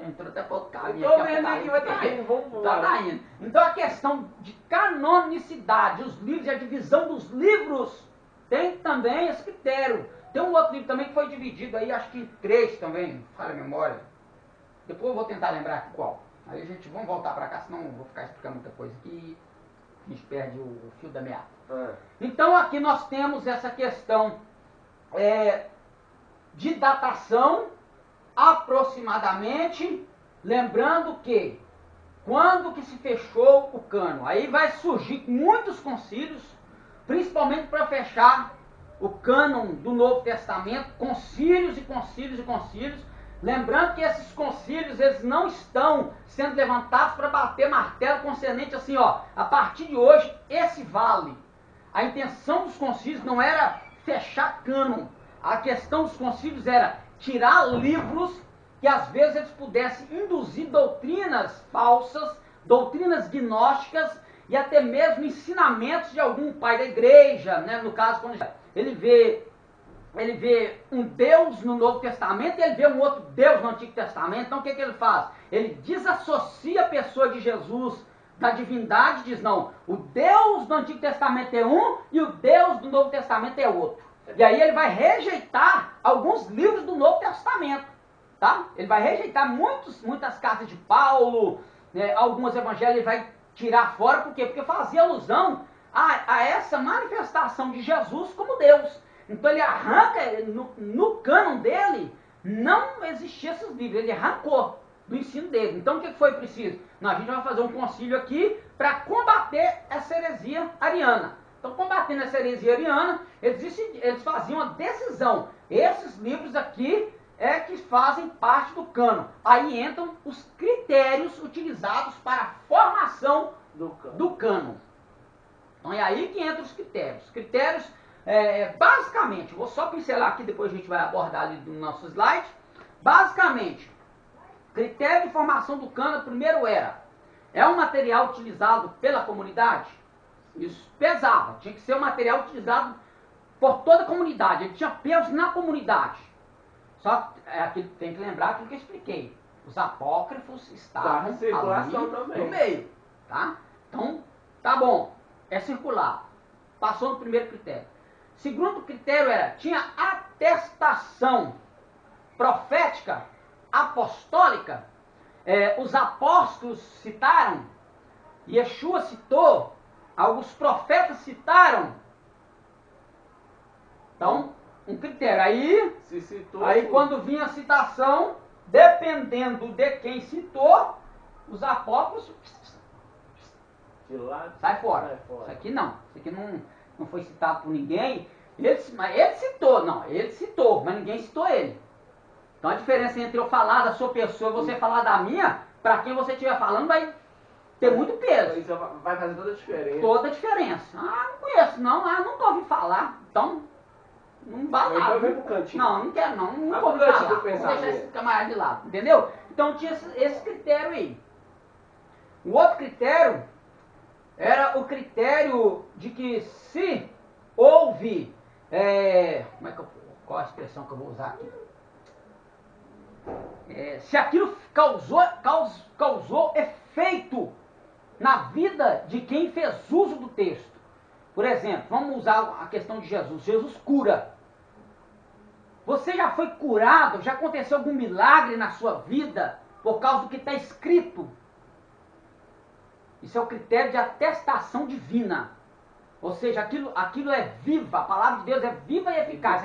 entrou até para outro caminho. Estou vendo aqui, vai estar indo, vamos embora. Tá indo. Então, a questão de canonicidade, os livros e a divisão dos livros, tem também esse critério. Tem um outro livro também que foi dividido aí, acho que em 3 também, falha a memória. Depois eu vou tentar lembrar aqui qual. Aí a gente, vamos voltar para cá, senão eu vou ficar explicando muita coisa aqui e a gente perde o fio da meada. Então aqui nós temos essa questão de datação aproximadamente, lembrando que quando que se fechou o cânon? Aí vai surgir muitos concílios, principalmente para fechar o cânon do Novo Testamento, concílios e concílios e concílios. Lembrando que esses concílios, eles não estão sendo levantados para bater martelo concernente assim, ó, a partir de hoje, esse vale. A intenção dos concílios não era fechar cânon. A questão dos concílios era tirar livros que às vezes eles pudessem induzir doutrinas falsas, doutrinas gnósticas e até mesmo ensinamentos de algum pai da igreja, né? No caso, quando ele vê um Deus no Novo Testamento e ele vê um outro Deus no Antigo Testamento. Então o que ele faz? Ele desassocia a pessoa de Jesus da divindade e diz, não, o Deus do Antigo Testamento é um e o Deus do Novo Testamento é outro. E aí ele vai rejeitar alguns livros do Novo Testamento, tá? Ele vai rejeitar muitas cartas de Paulo, né, alguns evangelhos ele vai tirar fora, por quê? Porque fazia alusão a essa manifestação de Jesus como Deus. Então ele arranca, no cânon dele, não existia esses livros, ele arrancou do ensino dele. Então o que foi preciso? A gente vai fazer um concílio aqui para combater essa heresia ariana. Então, combatendo essa heresia ariana, eles faziam a decisão. Esses livros aqui é que fazem parte do cânon. Aí entram os critérios utilizados para a formação do cânon. Então é aí que entram os critérios. Critérios, basicamente, vou só pincelar aqui, depois a gente vai abordar ali no nosso slide. Basicamente, critério de formação do cânon, primeiro é um material utilizado pela comunidade? Isso pesava, tinha que ser um material utilizado por toda a comunidade, ele tinha peso na comunidade. Só que tem que lembrar aquilo que eu expliquei. Os apócrifos estavam ali no meio. Tá? Então, tá bom, é circular. Passou no primeiro critério. Segundo critério tinha atestação profética, apostólica. Os apóstolos citaram, Yeshua citou, alguns profetas citaram. Então, um critério. Aí quando vinha a citação, dependendo de quem citou, os apóstolos sai fora. Isso aqui não. Isso aqui não foi citado por ninguém. Ele citou, mas ninguém citou ele. Então a diferença entre eu falar da sua pessoa e você falar da minha, para quem você estiver falando, vai ter muito peso. Isso vai fazer toda a diferença. Toda a diferença. Não conheço não. Nunca ouvi falar. Então, não vai lá. Não quero não. Nunca ouvi falar. Vou deixar esse camarada de lado. Entendeu? Então tinha esse critério aí. O outro critério era o critério de que se houve... qual a expressão que eu vou usar aqui? Se aquilo causou efeito na vida de quem fez uso do texto. Por exemplo, vamos usar a questão de Jesus. Jesus cura. Você já foi curado? Já aconteceu algum milagre na sua vida por causa do que está escrito? Isso é o critério de atestação divina. Ou seja, aquilo é viva, a palavra de Deus é viva e eficaz.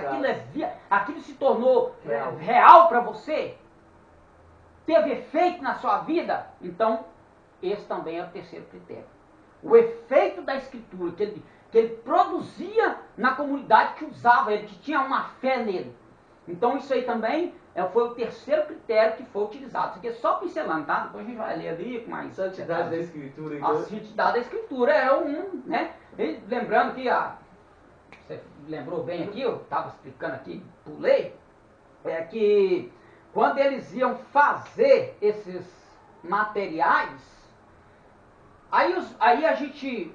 Aquilo se tornou real para você? Teve efeito na sua vida? Então, esse também é o terceiro critério. O efeito da Escritura, que ele produzia na comunidade que usava ele, que tinha uma fé nele. Então, isso aí também foi o terceiro critério que foi utilizado. Isso aqui é só pincelando, tá? Depois a gente vai ler ali com mais... Santidade da Escritura. A santidade da Escritura é né? E lembrando que, você lembrou bem aqui, eu estava explicando aqui, pulei, é que quando eles iam fazer esses materiais, aí a gente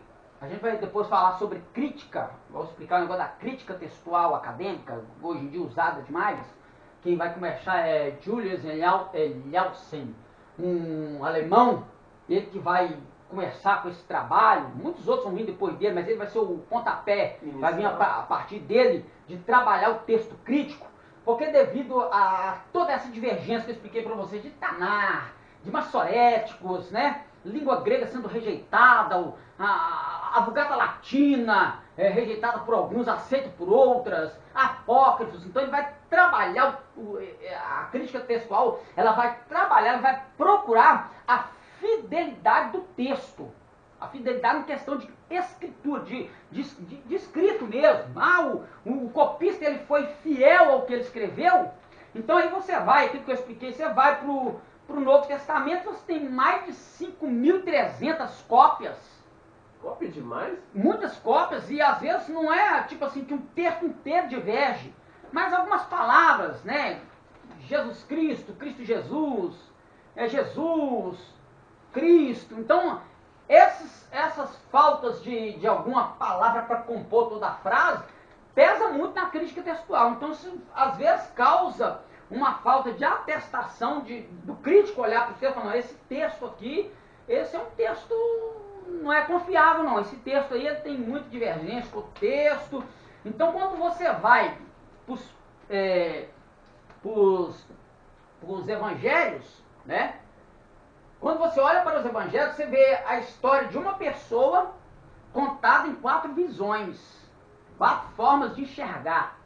vai depois falar sobre crítica, vou explicar o negócio da crítica textual acadêmica, hoje em dia usada demais. Quem vai começar é Julius Elielsen, um alemão, ele que vai começar com esse trabalho. Muitos outros vão vir depois dele, mas ele vai ser o pontapé, vai vir a partir dele, de trabalhar o texto crítico, porque devido a toda essa divergência que eu expliquei para vocês de Tanar, de maçoréticos, né? Língua grega sendo rejeitada, a Vulgata Latina rejeitada por alguns, aceita por outras, apócrifos. Então ele vai trabalhar a crítica textual, ela vai procurar a fidelidade do texto, a fidelidade em questão de escritura, de escrito mesmo. O copista ele foi fiel ao que ele escreveu. Então aí você vai, aquilo que eu expliquei, você vai para o Novo Testamento, você tem mais de 5.300 cópias. Cópia demais? Muitas cópias, e às vezes não é tipo assim que um texto inteiro diverge, mas algumas palavras, né? Jesus Cristo, Cristo Jesus, Jesus, Cristo. Então, essas faltas de alguma palavra para compor toda a frase, pesa muito na crítica textual. Então, isso às vezes causa uma falta de atestação do crítico olhar para o texto e falar, esse texto aqui, esse é um texto, não é confiável não, esse texto aí ele tem muita divergência com o texto. Então, quando você vai para os evangelhos, né? Quando você olha para os evangelhos, você vê a história de uma pessoa contada em 4 visões, 4 formas de enxergar.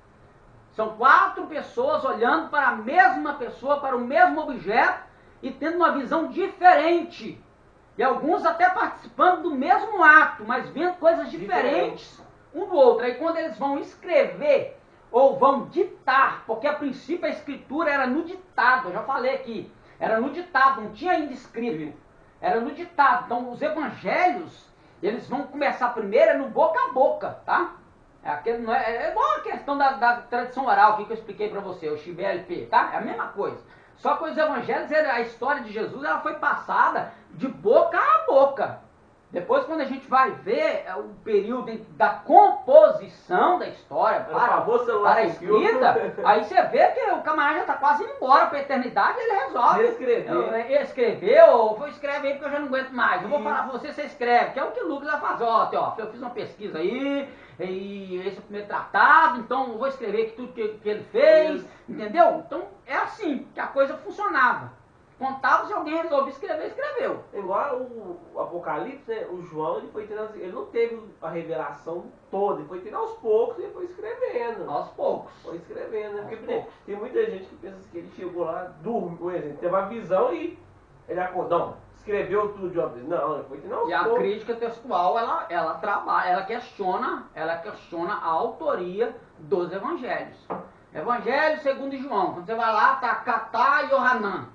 São 4 pessoas olhando para a mesma pessoa, para o mesmo objeto e tendo uma visão diferente. E alguns até participando do mesmo ato, mas vendo coisas diferentes um do outro. Aí quando eles vão escrever ou vão ditar, porque a princípio a escritura era no ditado, eu já falei aqui, era no ditado, não tinha ainda escrito, era no ditado. Então os evangelhos, eles vão começar primeiro no boca a boca, tá? É igual a questão da tradição oral que eu expliquei para você, o XBLP, tá? É a mesma coisa. Só que os evangelhos, a história de Jesus, ela foi passada de boca a boca. Depois, quando a gente vai ver o período da composição da história para a escrita, aí você vê que o camarada já está quase indo embora para a eternidade, ele resolve. Escreveu, escreve aí porque eu já não aguento mais. Eu vou falar para você escreve, que é o que o Lucas vai fazer. Ó, eu fiz uma pesquisa aí, e esse é o primeiro tratado, então eu vou escrever aqui tudo que ele fez, entendeu? Então é assim que a coisa funcionava. Contava, se alguém resolveu escrever, escreveu. Igual o Apocalipse, né? O João ele não teve a revelação toda, ele foi tendo aos poucos e foi escrevendo. Aos poucos. Foi escrevendo, né? Porque tem muita gente que pensa que ele chegou lá, dormiu, por exemplo, teve uma visão e ele acordou. Não, escreveu tudo de uma vez. Não, ele foi tendo aos poucos. E a crítica textual, ela trabalha, ela questiona a autoria dos evangelhos. Evangelho segundo João, quando você vai lá, tá Catá e Yohanan.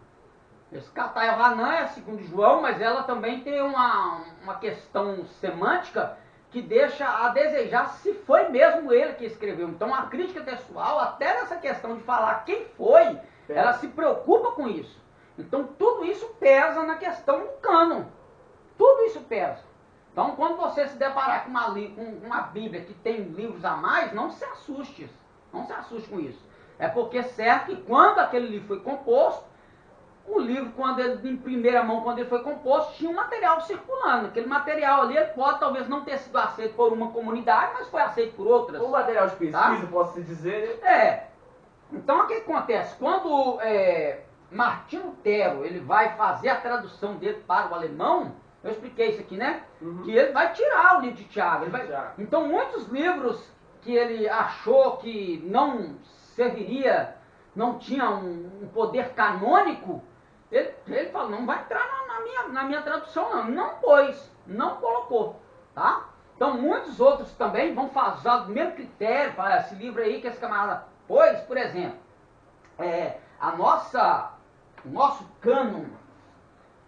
Esse Catá e Yohanan é segundo João, mas ela também tem uma questão semântica que deixa a desejar se foi mesmo ele que escreveu. Então a crítica textual, até nessa questão de falar quem foi, ela se preocupa com isso. Então tudo isso pesa na questão do cânon. Tudo isso pesa. Então quando você se deparar com uma Bíblia que tem livros a mais, não se assuste. Não se assuste com isso. É porque é certo que quando aquele livro foi composto, o livro, quando ele, em primeira mão, quando ele foi composto, tinha um material circulando. Aquele material ali, ele pode talvez não ter sido aceito por uma comunidade, mas foi aceito por outras. Um material de pesquisa, Tá? posso dizer. Então, o que acontece? Quando Martinho Lutero ele vai fazer a tradução dele para o alemão, eu expliquei isso aqui, né? Que ele vai tirar o livro de Tiago. Então, muitos livros que ele achou que não serviria, não tinha um poder canônico, ele falou, não vai entrar na minha tradução, não. Não pôs, não colocou, tá? Então, muitos outros também vão fazer o mesmo critério para esse livro aí que esse camarada pôs, por exemplo. O nosso cânon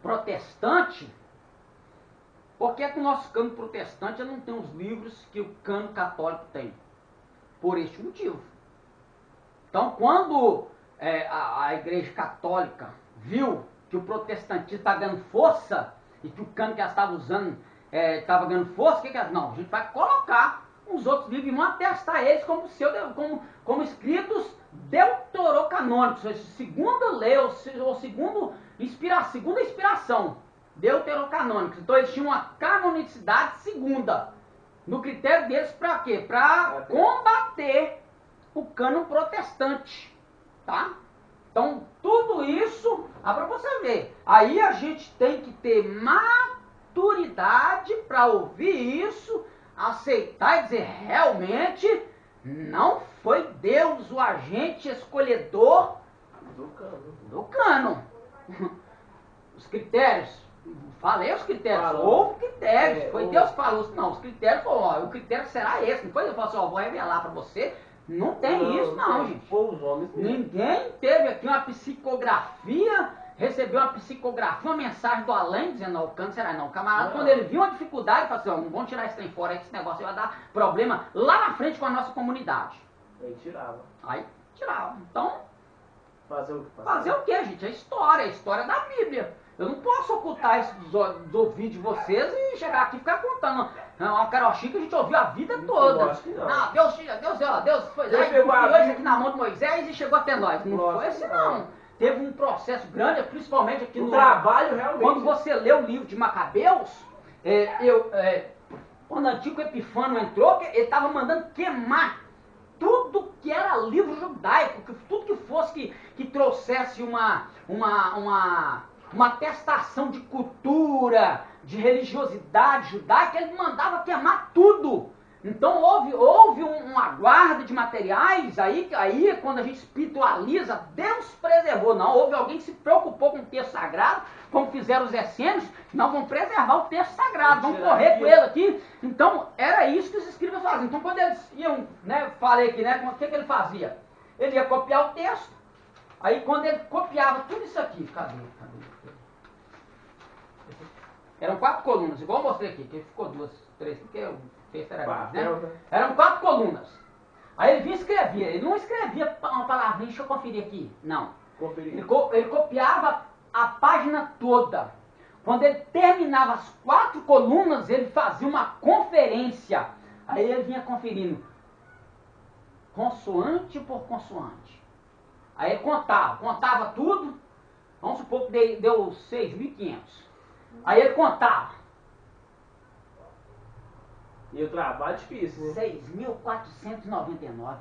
protestante, por que o nosso cânon protestante não tem os livros que o cânon católico tem? Por este motivo. Então, quando a Igreja Católica viu que o protestantismo está ganhando força e que o cânon que ela estava usando estava ganhando força, o que ela? Não, a gente vai colocar os outros livros e vão atestar eles como escritos deuterocanônicos, ou seja, segunda lei, ou segunda inspiração, deuterocanônicos. Então eles tinham uma canonicidade segunda, no critério deles para quê? Para combater o cânon protestante, tá? Então tudo isso, para você ver, aí a gente tem que ter maturidade para ouvir isso, aceitar e dizer, realmente não foi Deus o agente escolhedor do cânon. Os critérios, falei os critérios, houve critérios, foi Deus que falou, não, os critérios, o critério será esse, não foi eu falar assim, vou revelar para você, não tem isso não, gente. Ninguém teve aqui uma psicografia, recebeu uma psicografia, uma mensagem do além, dizendo, não, o cânon será não. O camarada, quando ele viu uma dificuldade, falou assim, não vamos tirar esse trem fora, esse negócio vai dar problema lá na frente com a nossa comunidade. Aí tirava. Então, fazer o que, gente? A história da Bíblia. Eu não posso ocultar isso dos ouvidos de vocês e chegar aqui e ficar contando uma carochinha que a gente ouviu a vida toda. Não, Deus foi lá e confiou isso aqui na mão de Moisés e chegou até nós. Não foi assim, não. Teve um processo grande, principalmente aqui no trabalho, realmente. Quando você lê o livro de Macabeus, quando Antíoco Epifânio entrou, ele estava mandando queimar tudo que era livro judaico, tudo que fosse que trouxesse uma atestação de cultura, de religiosidade judaica, ele mandava queimar tudo. Então houve uma guarda de materiais, aí quando a gente espiritualiza, Deus preservou. Não, houve alguém que se preocupou com o texto sagrado, como fizeram os essênios, não vão preservar o texto sagrado, vão correr com ele aqui. Então era isso que os escribas faziam. Então quando eles iam, falei aqui, o que ele fazia? Ele ia copiar o texto, aí quando ele copiava tudo isso aqui, cadê? Eram 4 colunas, igual eu mostrei aqui, que ficou 2, 3, porque o texto era grande, né? Eram 4 colunas. Aí ele vinha e escrevia, ele não escrevia uma palavrinha, deixa eu conferir aqui, não. Ele copiava a página toda. Quando ele terminava as 4 colunas, ele fazia uma conferência. Aí ele vinha conferindo, consoante por consoante. Aí ele contava tudo, vamos supor que deu 6.500. Aí ele contava. E o trabalho difícil, né? 6.499.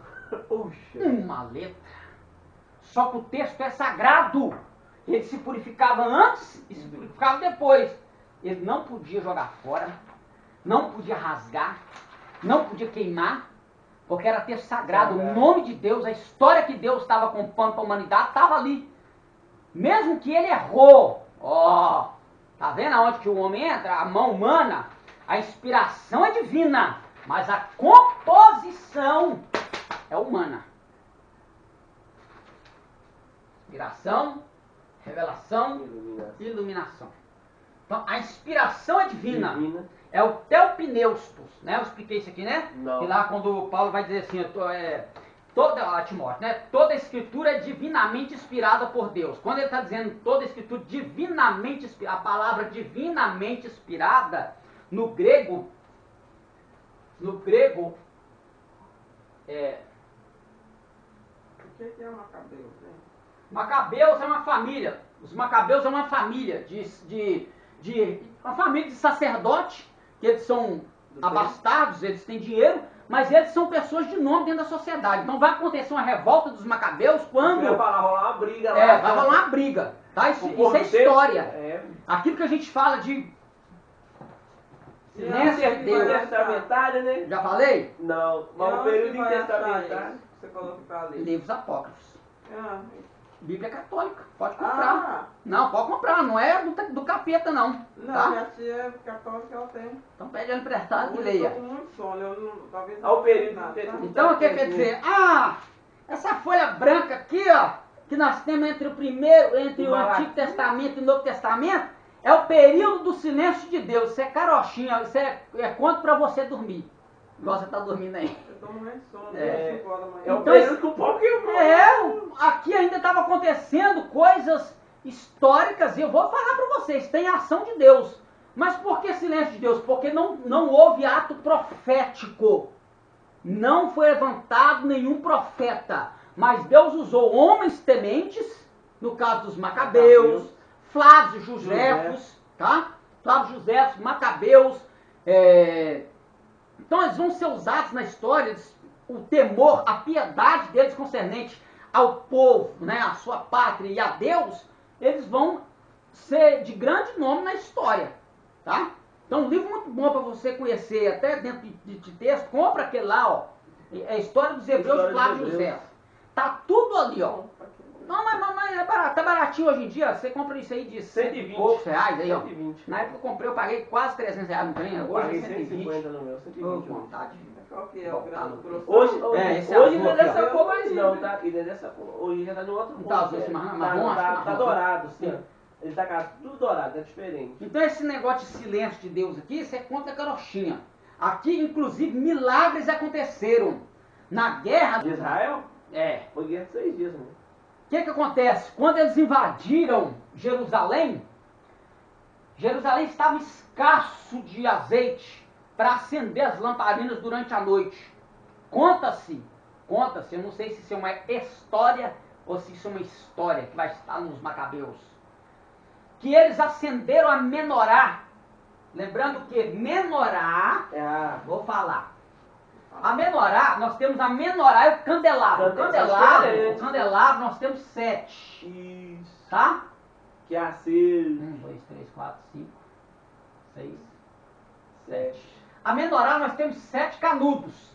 Puxa. Uma letra. Só que o texto é sagrado. Ele se purificava antes e se purificava depois. Ele não podia jogar fora, não podia rasgar, não podia queimar, porque era texto sagrado. O nome de Deus, a história que Deus estava compondo para a humanidade, estava ali. Mesmo que ele errou. Tá vendo aonde que o homem entra? A mão humana, a inspiração é divina, mas a composição é humana. Inspiração, revelação, iluminação. Então, a inspiração é divina. É o teopneustos, né? Eu expliquei isso aqui, né? Não. E lá quando Paulo vai dizer assim, Timóteo, né? Toda a escritura é divinamente inspirada por Deus. Quando ele está dizendo toda a escritura divinamente inspirada, a palavra divinamente inspirada, no grego é... O que é Macabeus, hein? Macabeus é uma família. Os macabeus é uma família uma família de sacerdote, que eles são abastados, eles têm dinheiro, mas eles são pessoas de nome dentro da sociedade. Então vai acontecer uma revolta dos macabeus quando... Vai rolar uma briga lá. vai rolar uma briga. Tá? Isso é história. Aquilo que a gente fala de... Silêncio de Deus. Intertestamentária, né? Já falei? Não, mas o período intertestamentário. Você falou que pra ler. Livros apócrifos. Bíblia católica, pode comprar. Ah. Não, pode comprar, não é do capeta não. Não, Tá? minha tia é católica, ela tem. Então pede ela emprestada e Eu leia. tô com muito sono, eu não, talvez Ao período nada, intertestamentário. Então o que quer dizer? Essa folha branca aqui, ó, que nós temos entre o Antigo Testamento e o Novo Testamento, é o período do silêncio de Deus. Isso é carochinha, isso é conto para você dormir. Igual você tá dormindo aí. Eu tô morrendo de sono, É. 5 horas da manhã. É o período que o pau quebrou. Aqui ainda estava acontecendo coisas históricas e eu vou falar para vocês, tem ação de Deus. Mas por que silêncio de Deus? Porque não houve ato profético. Não foi levantado nenhum profeta. Mas Deus usou homens tementes, no caso dos macabeus, Flávio Josefos, tá? Flávio Josefos, macabeus. Então eles vão ser usados na história, o temor, a piedade deles concernente ao povo, né, à sua pátria e a Deus, eles vão ser de grande nome na história, tá? Então um livro muito bom para você conhecer, até dentro de texto, compra aquele lá, ó, é a História dos Hebreus de Flávio José. Tá tudo ali, ó. Não, mas é barato, tá baratinho hoje em dia, você compra isso aí de 120 e poucos reais aí, ó. 120. Na época que eu comprei, eu paguei quase 300 reais no trem, Eu hoje paguei é 120. 150 no meu, 120. Ô, vontade. Qual que é o grande grosso? Hoje esse hoje azul não é aqui, dessa ó. cor mais não, tá? Ele é dessa cor. Hoje já tá no outro Não tá azul, esse marrom, acho que tá marrom. dourado, sim. Sim. Ele tá tudo dourado, é diferente. Então esse negócio de silêncio de Deus aqui, isso é contra a carochinha. Aqui, inclusive, milagres aconteceram. Na guerra De Israel? Foi guerra de 6 dias, né? O que acontece? Quando eles invadiram Jerusalém, Jerusalém estava escasso de azeite para acender as lamparinas durante a noite. Conta-se, eu não sei se isso é uma história ou se isso é uma história que vai estar nos Macabeus, que eles acenderam a menorá. Lembrando que menorá, vou falar. A menorá, nós temos a menorá e o candelabro. O candelabro nós temos 7. Isso. Tá? Que é aceso. 1, 2, 3, 4, 5, 6, 7. A menorá nós temos 7 canudos.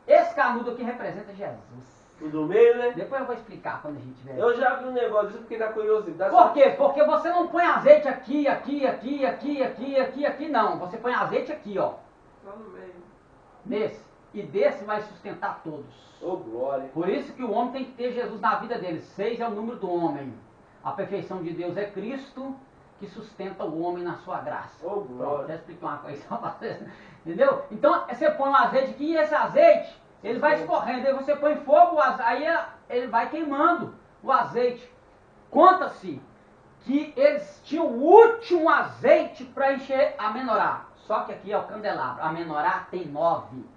Esse canudo aqui representa Jesus. O do meio, né? Depois eu vou explicar quando a gente ver. Eu já vi um negócio disso porque dá curiosidade. Por quê? Porque você não põe azeite aqui, não. Você põe azeite aqui, ó. Só no meio. Nesse. E desse vai sustentar todos. Ô, glória. Por isso que o homem tem que ter Jesus na vida dele. 6 é o número do homem. A perfeição de Deus é Cristo, que sustenta o homem na sua graça. Ô, glória. Já expliquei uma coisa só pra vocês. Entendeu? Então você põe um azeite aqui e esse azeite, ele vai escorrendo. Aí você põe fogo, aí ele vai queimando o azeite. Conta-se que eles tinham o último azeite para encher a menorá. Só que aqui é o candelabro. A menorá tem 9.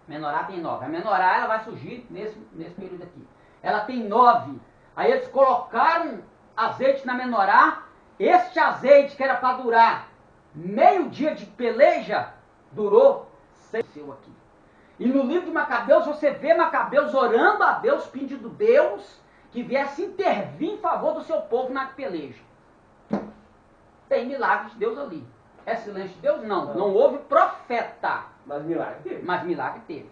Menorá tem 9. A menorá ela vai surgir nesse período aqui. Ela tem 9. Aí eles colocaram azeite na menorá. Este azeite que era para durar meio dia de peleja, durou 6 aqui. E no livro de Macabeus você vê Macabeus orando a Deus, pedindo Deus que viesse intervir em favor do seu povo na peleja. Tem milagre de Deus ali. É silêncio de Deus? Não houve profeta. Mas milagre teve. Mas milagre teve.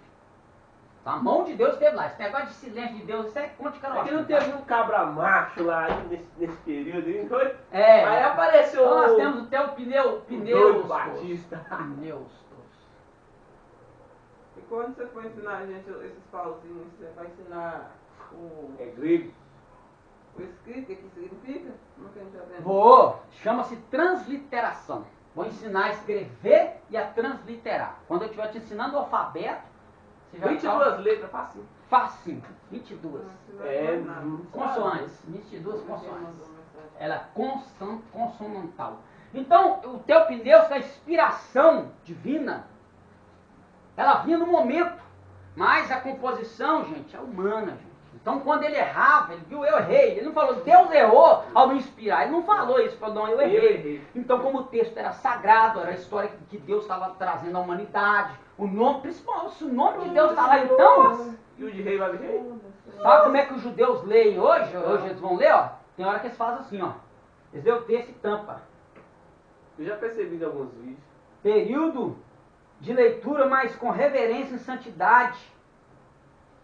A mão de Deus teve lá. Esse negócio de silêncio de Deus, isso é contra de carochinha. É que não teve um cabra macho lá nesse período, hein? Foi? É. Aí apareceu Então nós temos até o Doido pneus. Batista. Pneus. E quando você for ensinar a gente esses pauzinhos, você vai ensinar É grego. o escrito, o que significa? Não tem entendendo. Vou. Chama-se transliteração. Vou ensinar a escrever e a transliterar. Quando eu estiver te ensinando o alfabeto, você já 22 letras, facinho. facinho. 22. É, Consoantes. 22 consoantes. Ela é consonantal. Então, o teu pneu, a inspiração divina, ela vinha no momento. Mas a composição, gente, é humana, gente. Então, quando ele errava, ele viu, eu errei. Ele não falou, Deus errou ao me inspirar. Ele não falou isso, falou, não, eu errei. Então, como o texto era sagrado, era a história que Deus estava trazendo à humanidade, o nome, principalmente, se o nome de Deus está lá, então... E o de rei vai rei? Sabe como é que os judeus leem hoje? Hoje eles vão ler, ó. Tem hora que eles fazem assim, ó. Eles lêem o texto e tampa. Eu já percebi em alguns vídeos. Período de leitura, mas com reverência e santidade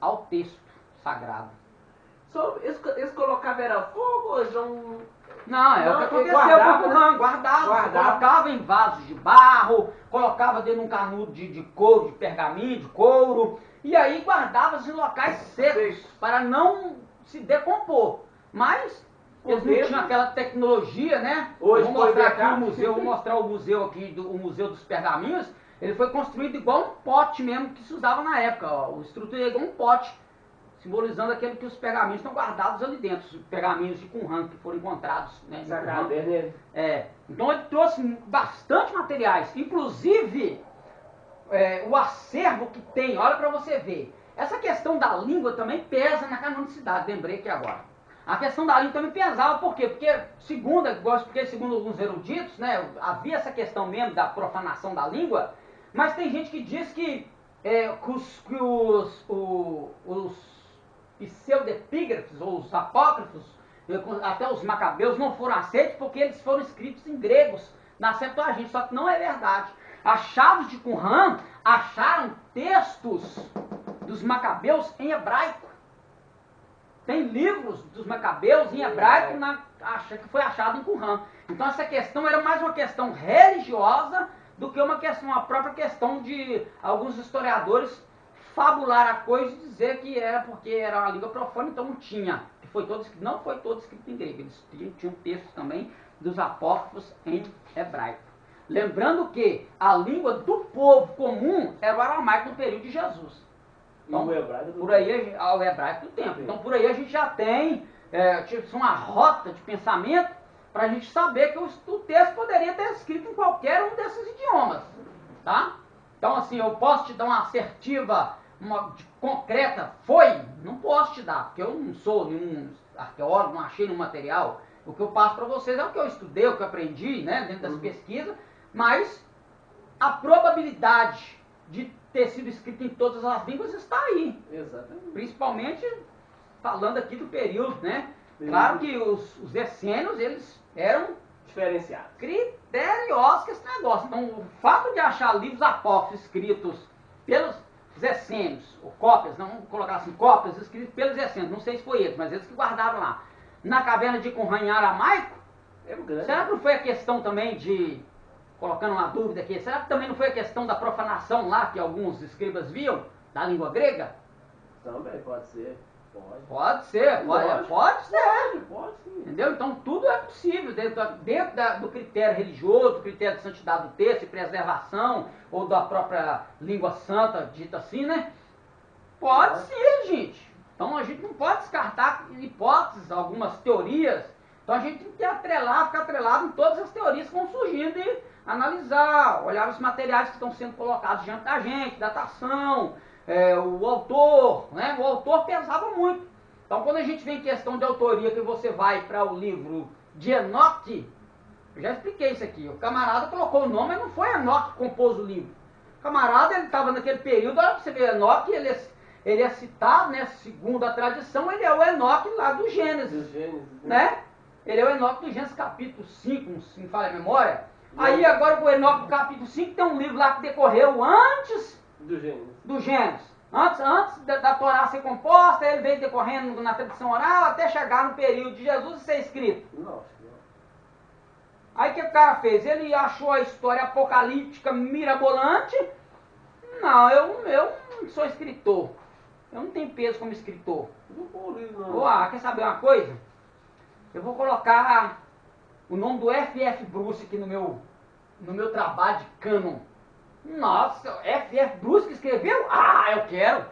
ao texto sagrado. Eles colocavam era fogo ou não? Não, é o que Não, aconteceu guardava, com o né? Qumran. Guardava, Guardava. colocava em vasos de barro, colocava dentro de um canudo de couro, de pergaminho, de couro, e aí guardava-se em locais secos, para não se decompor. Mas eles não tinham aquela tecnologia, né? Hoje Eu vou mostrar pode aqui ver o museu, vou mostrar o museu aqui, o Museu dos Pergaminhos. Ele foi construído igual um pote mesmo que se usava na época, ó. O estrutura é igual um pote, simbolizando aquele que os pergaminhos estão guardados ali dentro, os pergaminhos de Qumran que foram encontrados, né, em Essa Qumran. caderno, né? Então ele trouxe bastante materiais, inclusive o acervo que tem, olha para você ver. Essa questão da língua também pesa na canonicidade, lembrei aqui agora. A questão da língua também pesava, por quê? Porque segundo alguns eruditos, né, havia essa questão mesmo da profanação da língua, mas tem gente que diz que os pseudepígrafos, ou os apócrifos, até os macabeus, não foram aceitos porque eles foram escritos em gregos, na Septuaginta, só que não é verdade. As chaves de Qumran acharam textos dos macabeus em hebraico. Tem livros dos macabeus em hebraico que foi achado em Qumran. Então essa questão era mais uma questão religiosa do que uma própria questão de alguns historiadores fabular a coisa e dizer que era porque era uma língua profana, então não tinha. Não foi todo escrito em grego, eles tinham textos também dos apócrifos em hebraico. Lembrando que a língua do povo comum era o aramaico no período de Jesus. Então, o hebraico do por aí, o hebraico do tempo. Então por aí a gente já tem uma rota de pensamento para a gente saber que o texto poderia ter escrito em qualquer um desses idiomas. Tá? Então assim, eu posso te dar uma assertiva concreta, não posso te dar, porque eu não sou nenhum arqueólogo, não achei nenhum material. O que eu passo para vocês é o que eu estudei, o que eu aprendi, né, dentro das pesquisas, mas a probabilidade de ter sido escrito em todas as línguas está aí. Exatamente. Principalmente falando aqui do período, né? Claro que os essênios, eles eram Diferenciado. criteriosos com esse negócio. Então, o fato de achar livros apócrifos escritos pelos essênios, ou cópias, não vamos colocar assim, cópias escritas pelos essênios, não sei se foi eles, mas eles que guardaram lá, na caverna de Qumran em aramaico, será que não foi a questão também de, colocando uma dúvida aqui, será que também não foi a questão da profanação lá, que alguns escribas viam, da língua grega? Também pode ser. Pode. Pode ser, pode ser. Pode sim. Entendeu? Então tudo é possível dentro do critério religioso, do critério de santidade do texto e preservação, ou da própria língua santa, dita assim, né? Pode ser, gente. Então a gente não pode descartar hipóteses, algumas teorias. Então a gente tem que ficar atrelado em todas as teorias que vão surgindo e analisar, olhar os materiais que estão sendo colocados diante da gente, datação, o autor, né? O autor pesava muito. Então quando a gente vem em questão de autoria, que você vai para o livro de Enoque, eu já expliquei isso aqui, o camarada colocou o nome, mas não foi Enoque que compôs o livro. O camarada, ele estava naquele período, olha pra você ver, Enoque, ele é citado, né, segundo a tradição, ele é o Enoque lá do Gênesis, né? Ele é o Enoque do Gênesis capítulo 5, se me falha a memória. Aí agora o Enoque do capítulo 5 tem um livro lá que decorreu antes do Gênesis. Antes da Torá ser composta, ele veio decorrendo na tradição oral até chegar no período de Jesus e ser escrito. Aí o que o cara fez? Ele achou a história apocalíptica mirabolante. Não, eu não sou escritor. Eu não tenho peso como escritor. Quer saber uma coisa? Eu vou colocar o nome do F.F. Bruce aqui no meu trabalho de cânon. Nossa, F.F. Bruce que escreveu? Eu quero!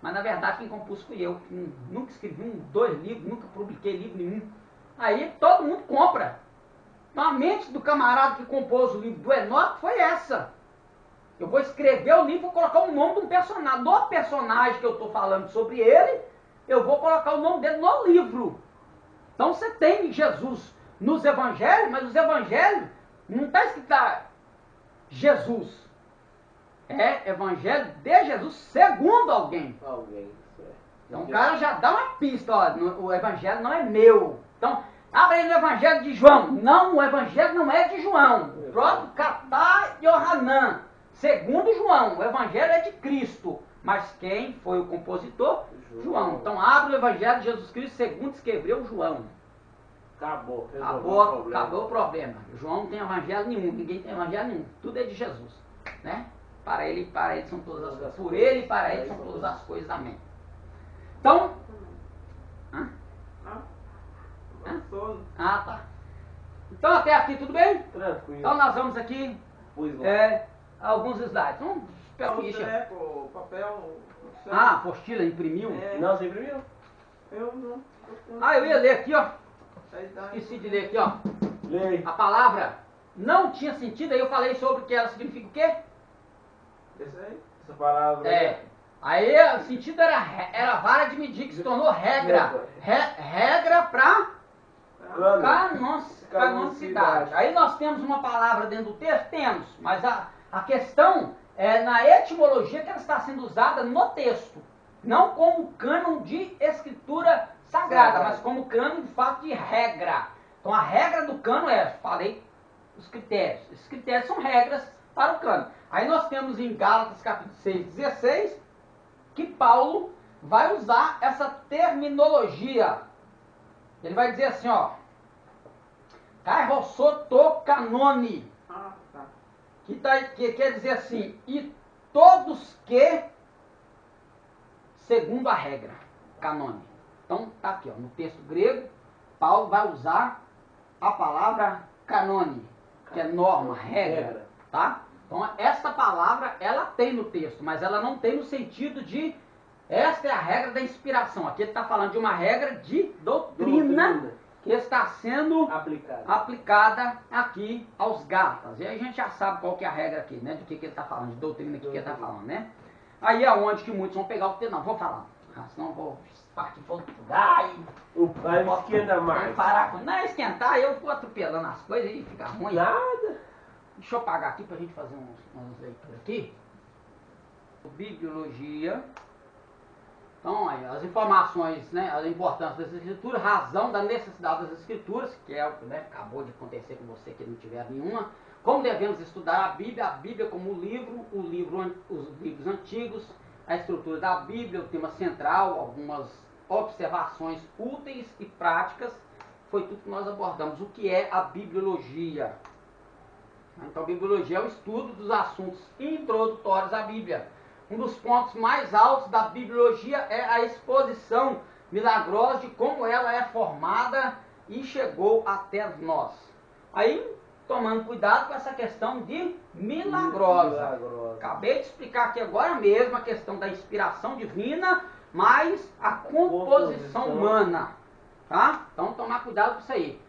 Mas na verdade quem compôs fui eu. Nunca escrevi 2 livros, nunca publiquei livro nenhum. Aí todo mundo compra. Então a mente do camarada que compôs o livro do Enoque foi essa. Eu vou escrever o livro, vou colocar o nome de um personagem. Do personagem que eu estou falando sobre ele, eu vou colocar o nome dele no livro. Então você tem Jesus nos evangelhos, mas os evangelhos não está escrito lá Jesus. É evangelho de Jesus segundo alguém. Alguém, certo. Então o cara já dá uma pista, ó, o evangelho não é meu. Então, abre aí no evangelho de João. Não, o evangelho não é de João. O próprio Catá e Yohanan. Segundo João, o evangelho é de Cristo. Mas quem foi o compositor? João. Então abre o evangelho de Jesus Cristo segundo escreveu João. Acabou. Acabou o problema. João não tem evangelho nenhum, ninguém tem evangelho nenhum. Tudo é de Jesus. Né? Para ele são todas as coisas. Por ele e para ele são todas as coisas. Amém. Então. Hã? Sono. Ah, tá. Então até aqui tudo bem? Tranquilo. Então nós vamos aqui Pois lá. alguns slides. Vamos pegar O o treco, papel. Ah, apostila, imprimiu? É. Não, você imprimiu? Eu não. Ah, eu ia ler aqui, ó. Aí dá. Esqueci de ler aqui, ó. Lei. A palavra não tinha sentido, aí eu falei sobre que ela significa o quê? Esse aí? Essa palavra. É. Aí o sentido era vara de medir, que se tornou regra. Regra para Cano. canonicidade. Aí nós temos uma palavra dentro do texto? Temos, mas a questão é na etimologia que ela está sendo usada no texto. Não como cânon de escritura sagrada, mas como cânon de fato de regra. Então a regra do cânon falei, os critérios. Esses critérios são regras para o cânon. Aí nós temos em Gálatas capítulo 6, 16, que Paulo vai usar essa terminologia. Ele vai dizer assim, ó. Kairosoto canone. Ah, tá. Que quer dizer assim, e todos que, segundo a regra, canone. Então, tá aqui, ó, no texto grego, Paulo vai usar a palavra canone, que é norma, regra, tá? Então, essa palavra, ela tem no texto, mas ela não tem no sentido de, esta é a regra da inspiração. Aqui ele está falando de uma regra de doutrina que está sendo aplicada aqui aos Gálatas. E aí a gente já sabe qual que é a regra aqui, né? Do que ele está falando, de doutrina que ele está falando, né? Aí é onde que muitos vão pegar o texto. Não, vou falar. Senão eu vou partir para outro lugar e... O pai esquenta mais. Parar com... Não, esquentar, eu vou atropelando as coisas e fica ruim. Nada. Deixa eu apagar aqui para a gente fazer umas leituras aqui. Bibliologia. Então, aí, as informações, né, a importância das escrituras, razão da necessidade das escrituras, que é o que acabou de acontecer com você que não tiver nenhuma. Como devemos estudar a Bíblia como os livros antigos, a estrutura da Bíblia, o tema central, algumas observações úteis e práticas, foi tudo que nós abordamos. O que é a bibliologia? Então, a bibliologia é o estudo dos assuntos introdutórios à Bíblia. Um dos pontos mais altos da bibliologia é a exposição milagrosa de como ela é formada e chegou até nós. Aí, tomando cuidado com essa questão de milagrosa. Acabei de explicar aqui agora mesmo a questão da inspiração divina, mas a composição humana. Tá? Então, tomar cuidado com isso aí.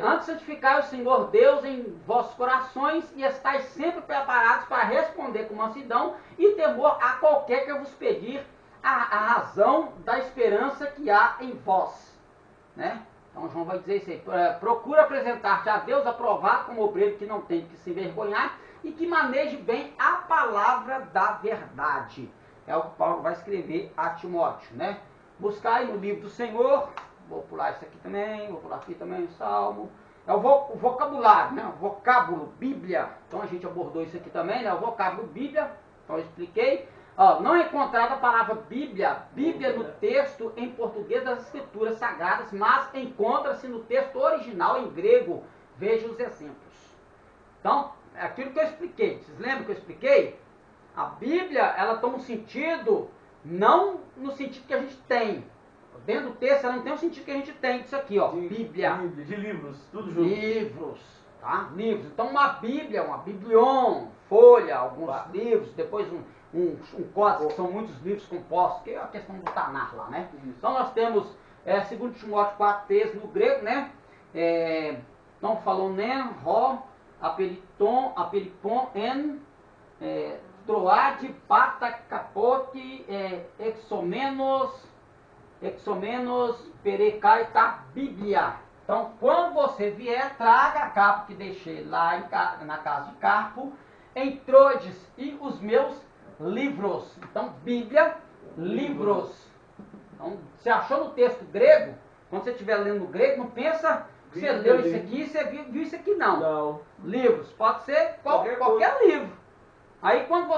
Antes santificai o Senhor Deus em vossos corações e estáis sempre preparados para responder com mansidão e temor a qualquer que vos pedir a razão da esperança que há em vós. Né? Então João vai dizer isso aí. Procura apresentar-te a Deus aprovado como obreiro que não tem que se envergonhar e que maneje bem a palavra da verdade. É o que Paulo vai escrever a Timóteo. Né? Buscai no livro do Senhor. Vou pular isso aqui também, vou pular aqui também, Salmo. É o vocabulário, né? O vocábulo, Bíblia. Então a gente abordou isso aqui também, né? O vocábulo Bíblia, então eu expliquei. Não é encontrada a palavra Bíblia no texto em português das Escrituras Sagradas, mas encontra-se no texto original em grego. Veja os exemplos. Então, aquilo que eu expliquei. Vocês lembram que eu expliquei? A Bíblia, ela toma um sentido, não no sentido que a gente tem. Dentro do texto, ela não tem o sentido que a gente tem disso aqui, ó. Bíblia. De livros, tudo junto. Livros, tá? Livros. Então, uma Bíblia, uma biblion, folha, alguns livros, depois um códice, que são muitos livros compostos, que é a questão do Tanar lá, né? Isso. Então, nós temos 2 Timóteo 4,13 no grego, né? Então, falou nen, ro, aperipon, en, troade, pata, capote, exomenos, exomenos perecaita Bíblia. Então, quando você vier, traga a capa que deixei lá na casa de Carpo, em Troades, e os meus livros. Então, Bíblia, livros. Então, você achou no texto grego, quando você estiver lendo no grego, não pensa que você leu isso aqui e você viu isso aqui, não. Não. Livros, pode ser qualquer livro. Aí quando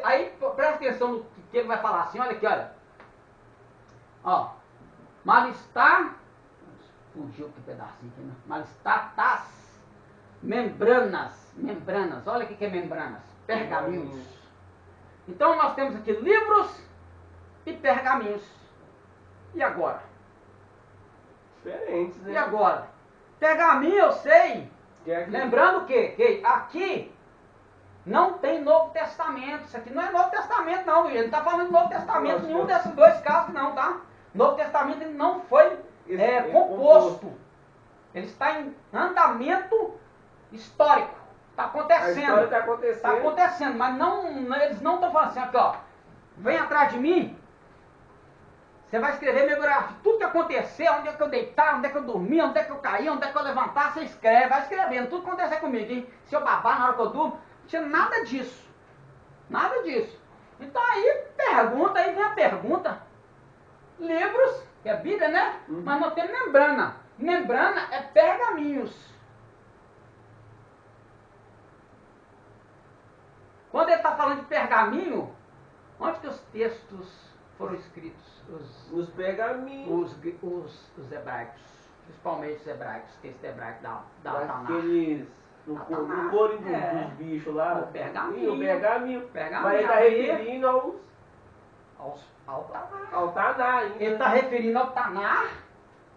aí presta atenção no que ele vai falar assim, olha aqui, olha. Ó, malestar, fugiu que pedacinho aqui, né? Malestar, membranas, olha o que é membranas, pergaminhos. Então nós temos aqui livros e pergaminhos. E agora? Diferentes, né? E agora? Pergaminho eu sei. Lembrando que aqui não tem Novo Testamento. Isso aqui não é Novo Testamento, não. Ele não está falando de Novo Testamento em nenhum desses dois casos, não, tá? Novo Testamento ele não foi composto. Ele está em andamento histórico. Está acontecendo. A história está acontecendo. Está acontecendo, mas eles não estão falando assim, aqui, ó. Vem atrás de mim. Você vai escrever minha biografia, tudo que aconteceu, onde é que eu deitava, onde é que eu dormia, onde é que eu caía, onde é que eu levantava, você escreve, vai escrevendo, tudo que acontecer comigo, hein? Se eu babar na hora que eu durmo, não tinha nada disso. Nada disso. Então aí vem a pergunta. Livros, que é Bíblia, né? Mas nós temos membrana. Membrana é pergaminhos. Quando ele está falando de pergaminho, onde que os textos foram escritos? Nos pergaminhos. Os hebraicos, principalmente os hebraicos, texto hebraico da Tanakh. Daqueles, no coro dos bichos lá. O pergaminho. O pergaminho. Pergaminho. Mas ele está referindo ao Tanakh. ao Taná. Ele está referindo ao Tanakh,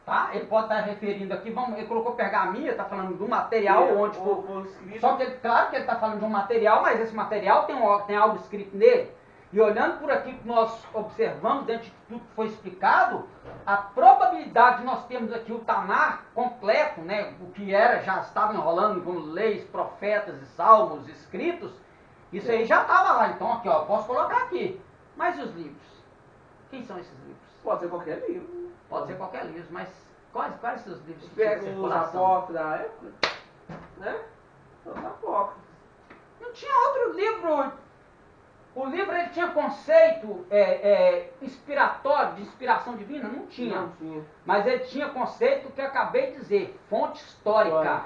tá? Ele pode estar referindo aqui, ele colocou pergaminho, está falando de um material onde foi escrito. Só que, claro que ele está falando de um material, mas esse material tem algo escrito nele. E olhando por aqui que nós observamos, dentro de tudo que foi explicado, a probabilidade de nós termos aqui o Tanakh completo, né, o que já estava enrolando como leis, profetas e salmos escritos, isso aí já estava lá. Então aqui, ó, posso colocar aqui. Mas e os livros? Quem são esses livros? Pode ser qualquer livro. Pode ser qualquer livro, mas quais são os livros que Pega tinham os circulação? apócrifos da época, né? Os apócrifos. Não tinha outro livro. O livro ele tinha conceito inspiratório, de inspiração divina? Não tinha. Não tinha. Mas ele tinha conceito que eu acabei de dizer, fonte histórica.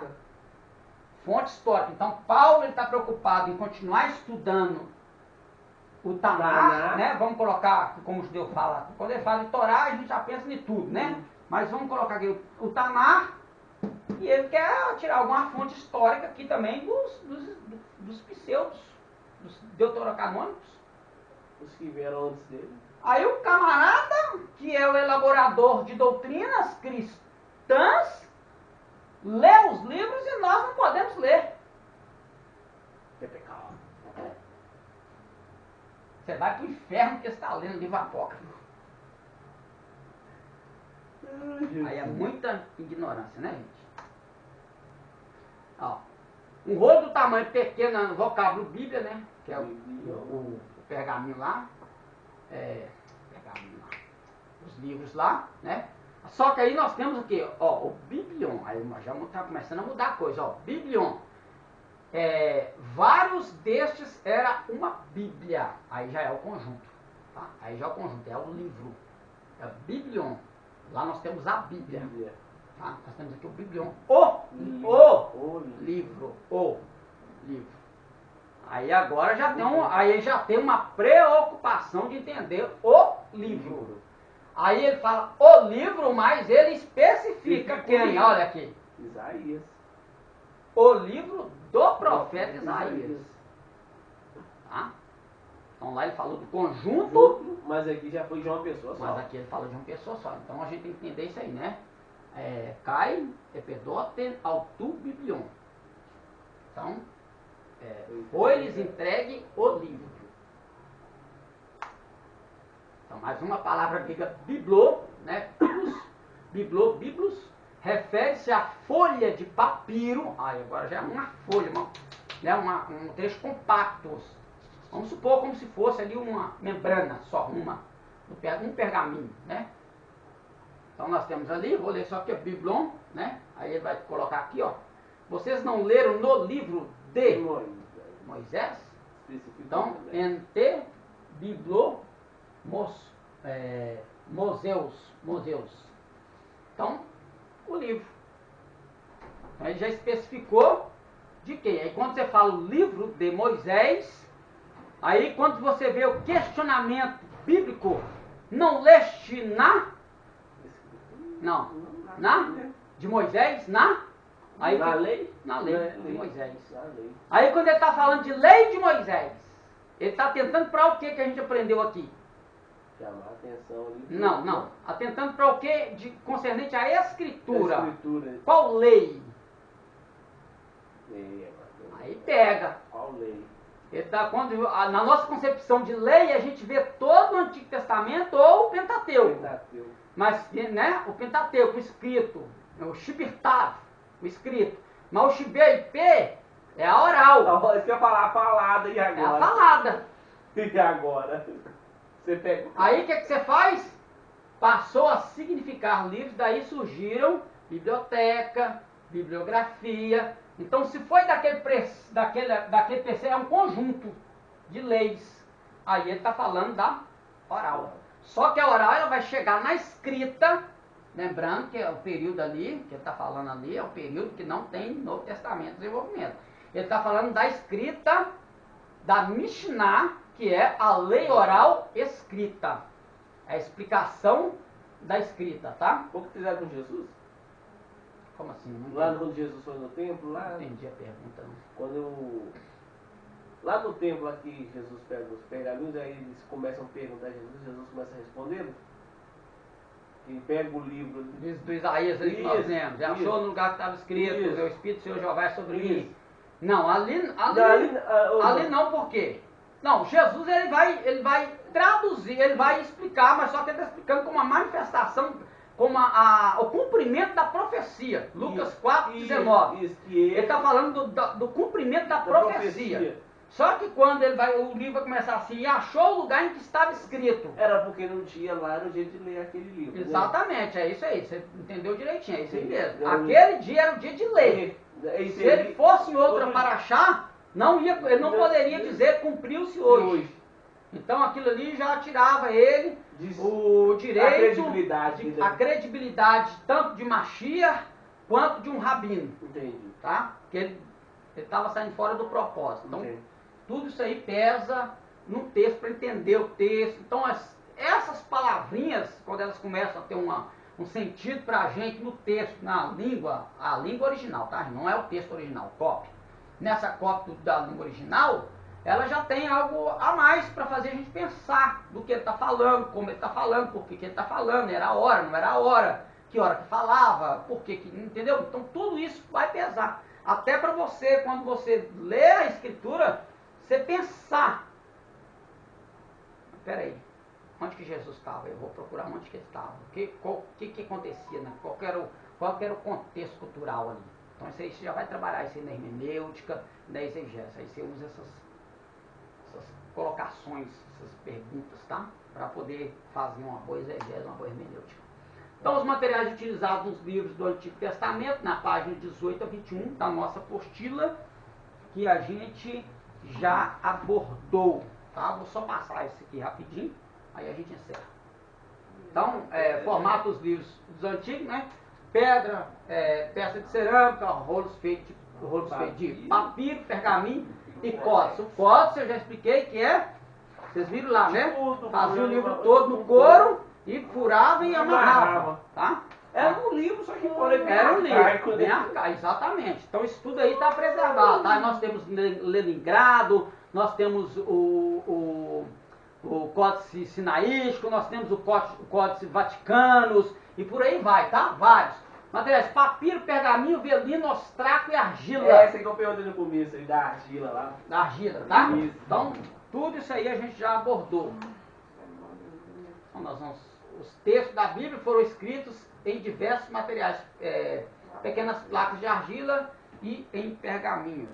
Fonte histórica. Então Paulo está preocupado em continuar estudando o Tanakh, né? Vamos colocar, como o judeu fala, quando ele fala de Torá, a gente já pensa em tudo, né? Mas vamos colocar aqui o Tanakh, e ele quer tirar alguma fonte histórica aqui também dos pseudos, dos deuterocanônicos. Os que vieram antes dele. Aí o camarada, que é o elaborador de doutrinas cristãs, lê os livros e nós não podemos ler. Que pecado. Você vai para o inferno porque você está lendo livro apócrifo. Aí é muita ignorância, né, gente? Ó, um rolo do tamanho pequeno no vocábulo Bíblia, né? Que é o pergaminho lá. Pergaminho lá. Os livros lá, né? Só que aí nós temos o quê? Ó, o Biblion. Aí nós já está começando a mudar a coisa, ó. Biblion. Vários destes era uma Bíblia. Aí já é o conjunto. Tá? Aí já é o conjunto, é o livro. É Biblion. Lá nós temos a Bíblia. Tá? Nós temos aqui o Biblion. O livro. Aí agora já tem uma preocupação de entender o livro. Aí ele fala o livro, mas ele especifica quem? Olha aqui. Isaías. O livro do profeta Isaías. Tá? Então lá ele falou do conjunto. Mas aqui já foi de uma pessoa só. Mas aqui ele falou de uma pessoa só. Então a gente tem que entender isso aí, né? Cai, epedoten, autu, biblion. Então, foi-lhes entregue o livro. Então, mais uma palavra grega, biblo, né? Biblos, refere-se à folha de papiro. Aí agora já é uma folha, um trecho compacto. Vamos supor como se fosse ali uma membrana, só uma. um pergaminho, né? Então nós temos ali, vou ler só aqui, Biblon, né? Aí ele vai colocar aqui, ó. Vocês não leram no livro de Moisés? Então, ente biblo Moseus. Então, o livro. Então, ele já especificou de quem? Aí quando você fala o livro de Moisés, aí quando você vê o questionamento bíblico, não leste de Moisés, aí na lei? Na lei de Moisés. Na lei. Aí quando ele está falando de lei de Moisés, ele está tentando para o que a gente aprendeu aqui? Chamar a atenção ali. Não. Atentando para o que concernente à escritura. A escritura. Qual lei? Lei, Aí pega. qual lei? Na nossa concepção de lei, a gente vê todo o Antigo Testamento ou o Pentateuco. Pentateuco. Mas, né, o Pentateuco, o escrito, o Shibirtav, o escrito. Mas o Shibip é a oral. Isso que eu ia falar, a falada e agora? É a falada. E agora? Você pega. Aí o que você faz? Passou a significar livros, daí surgiram biblioteca, bibliografia. Então, se foi daquele preceito, é um conjunto de leis. Aí ele está falando da oral. Só que a oral ela vai chegar na escrita, lembrando que é o período ali, que ele está falando ali, é o período que não tem Novo Testamento de desenvolvimento. Ele está falando da escrita da Mishnah, que é a lei oral escrita. É a explicação da escrita, tá? O que fizeram com Jesus? Como assim? Não Lá quando Jesus foi no templo, lá. Não entendi a pergunta. Não. Quando lá no templo aqui Jesus pega os pergaminhos, aí eles começam a perguntar a Jesus começa a responder. E pega o livro Do Isaías ali que nós lemos. Achou no lugar que estava escrito, o Espírito do Senhor Jeová é sobre mim. Não, ali não, por quê? Não, Jesus ele vai traduzir, ele vai explicar, mas só que ele está explicando como uma manifestação, como o cumprimento da profecia. Lucas 4:19. Ele está falando do cumprimento da profecia. Só que quando o livro vai começar assim, achou o lugar em que estava escrito. Era porque não tinha lá, era o jeito de ler aquele livro. Exatamente, é isso aí, você entendeu direitinho, é isso aí mesmo. Aquele dia era o dia de ler. Se ele fosse em outra paraxá, ele não poderia dizer cumpriu-se hoje. Então aquilo ali já tirava ele o direito, a credibilidade tanto de Mashiach quanto de um rabino. Entendi. Tá? Porque ele estava saindo fora do propósito. Então, tudo isso aí pesa no texto para entender o texto. Então, essas palavrinhas, quando elas começam a ter um sentido para a gente no texto, a língua original, tá? Não é o texto original, cópia. Nessa cópia da língua original, ela já tem algo a mais para fazer a gente pensar do que ele está falando, como ele está falando, por que ele está falando, era a hora, não era a hora, que hora que falava, por que, entendeu? Então tudo isso vai pesar. Até para você, quando você lê a Escritura, você pensar. Espera aí, onde que Jesus estava? Eu vou procurar onde que ele estava. O que acontecia, né? Qual era o contexto cultural ali? Então isso aí você já vai trabalhar isso aí na hermenêutica, na exegese. Aí você usa essas colocações, essas perguntas, tá? Para poder fazer uma boa exegese, uma boa hermenêutica. Então, os materiais utilizados nos livros do Antigo Testamento, na página 18 a 21 da nossa apostila, que a gente já abordou, tá? Vou só passar isso aqui rapidinho, aí a gente encerra. Então, formato dos livros dos antigos, né? Pedra, peça de cerâmica, rolos feitos de papiro, pergaminho e códice. O códice eu já expliquei que vocês viram lá, né? Fazia o livro todo no couro e furava e amarrava, tá? Era um livro, só que era um livro, bem arcaico, exatamente. Então isso tudo aí está preservado, tá? Nós temos Leningrado, nós temos o Códice Sinaítico, nós temos o Códice Vaticanos e por aí vai, tá? Vários. Materiais, papiro, pergaminho, velino, ostraco e argila. Essa que eu perguntei no começo aí, da argila lá. Da argila, tá? Isso. Então, tudo isso aí a gente já abordou. Então, os textos da Bíblia foram escritos em diversos materiais, pequenas placas de argila e em pergaminho.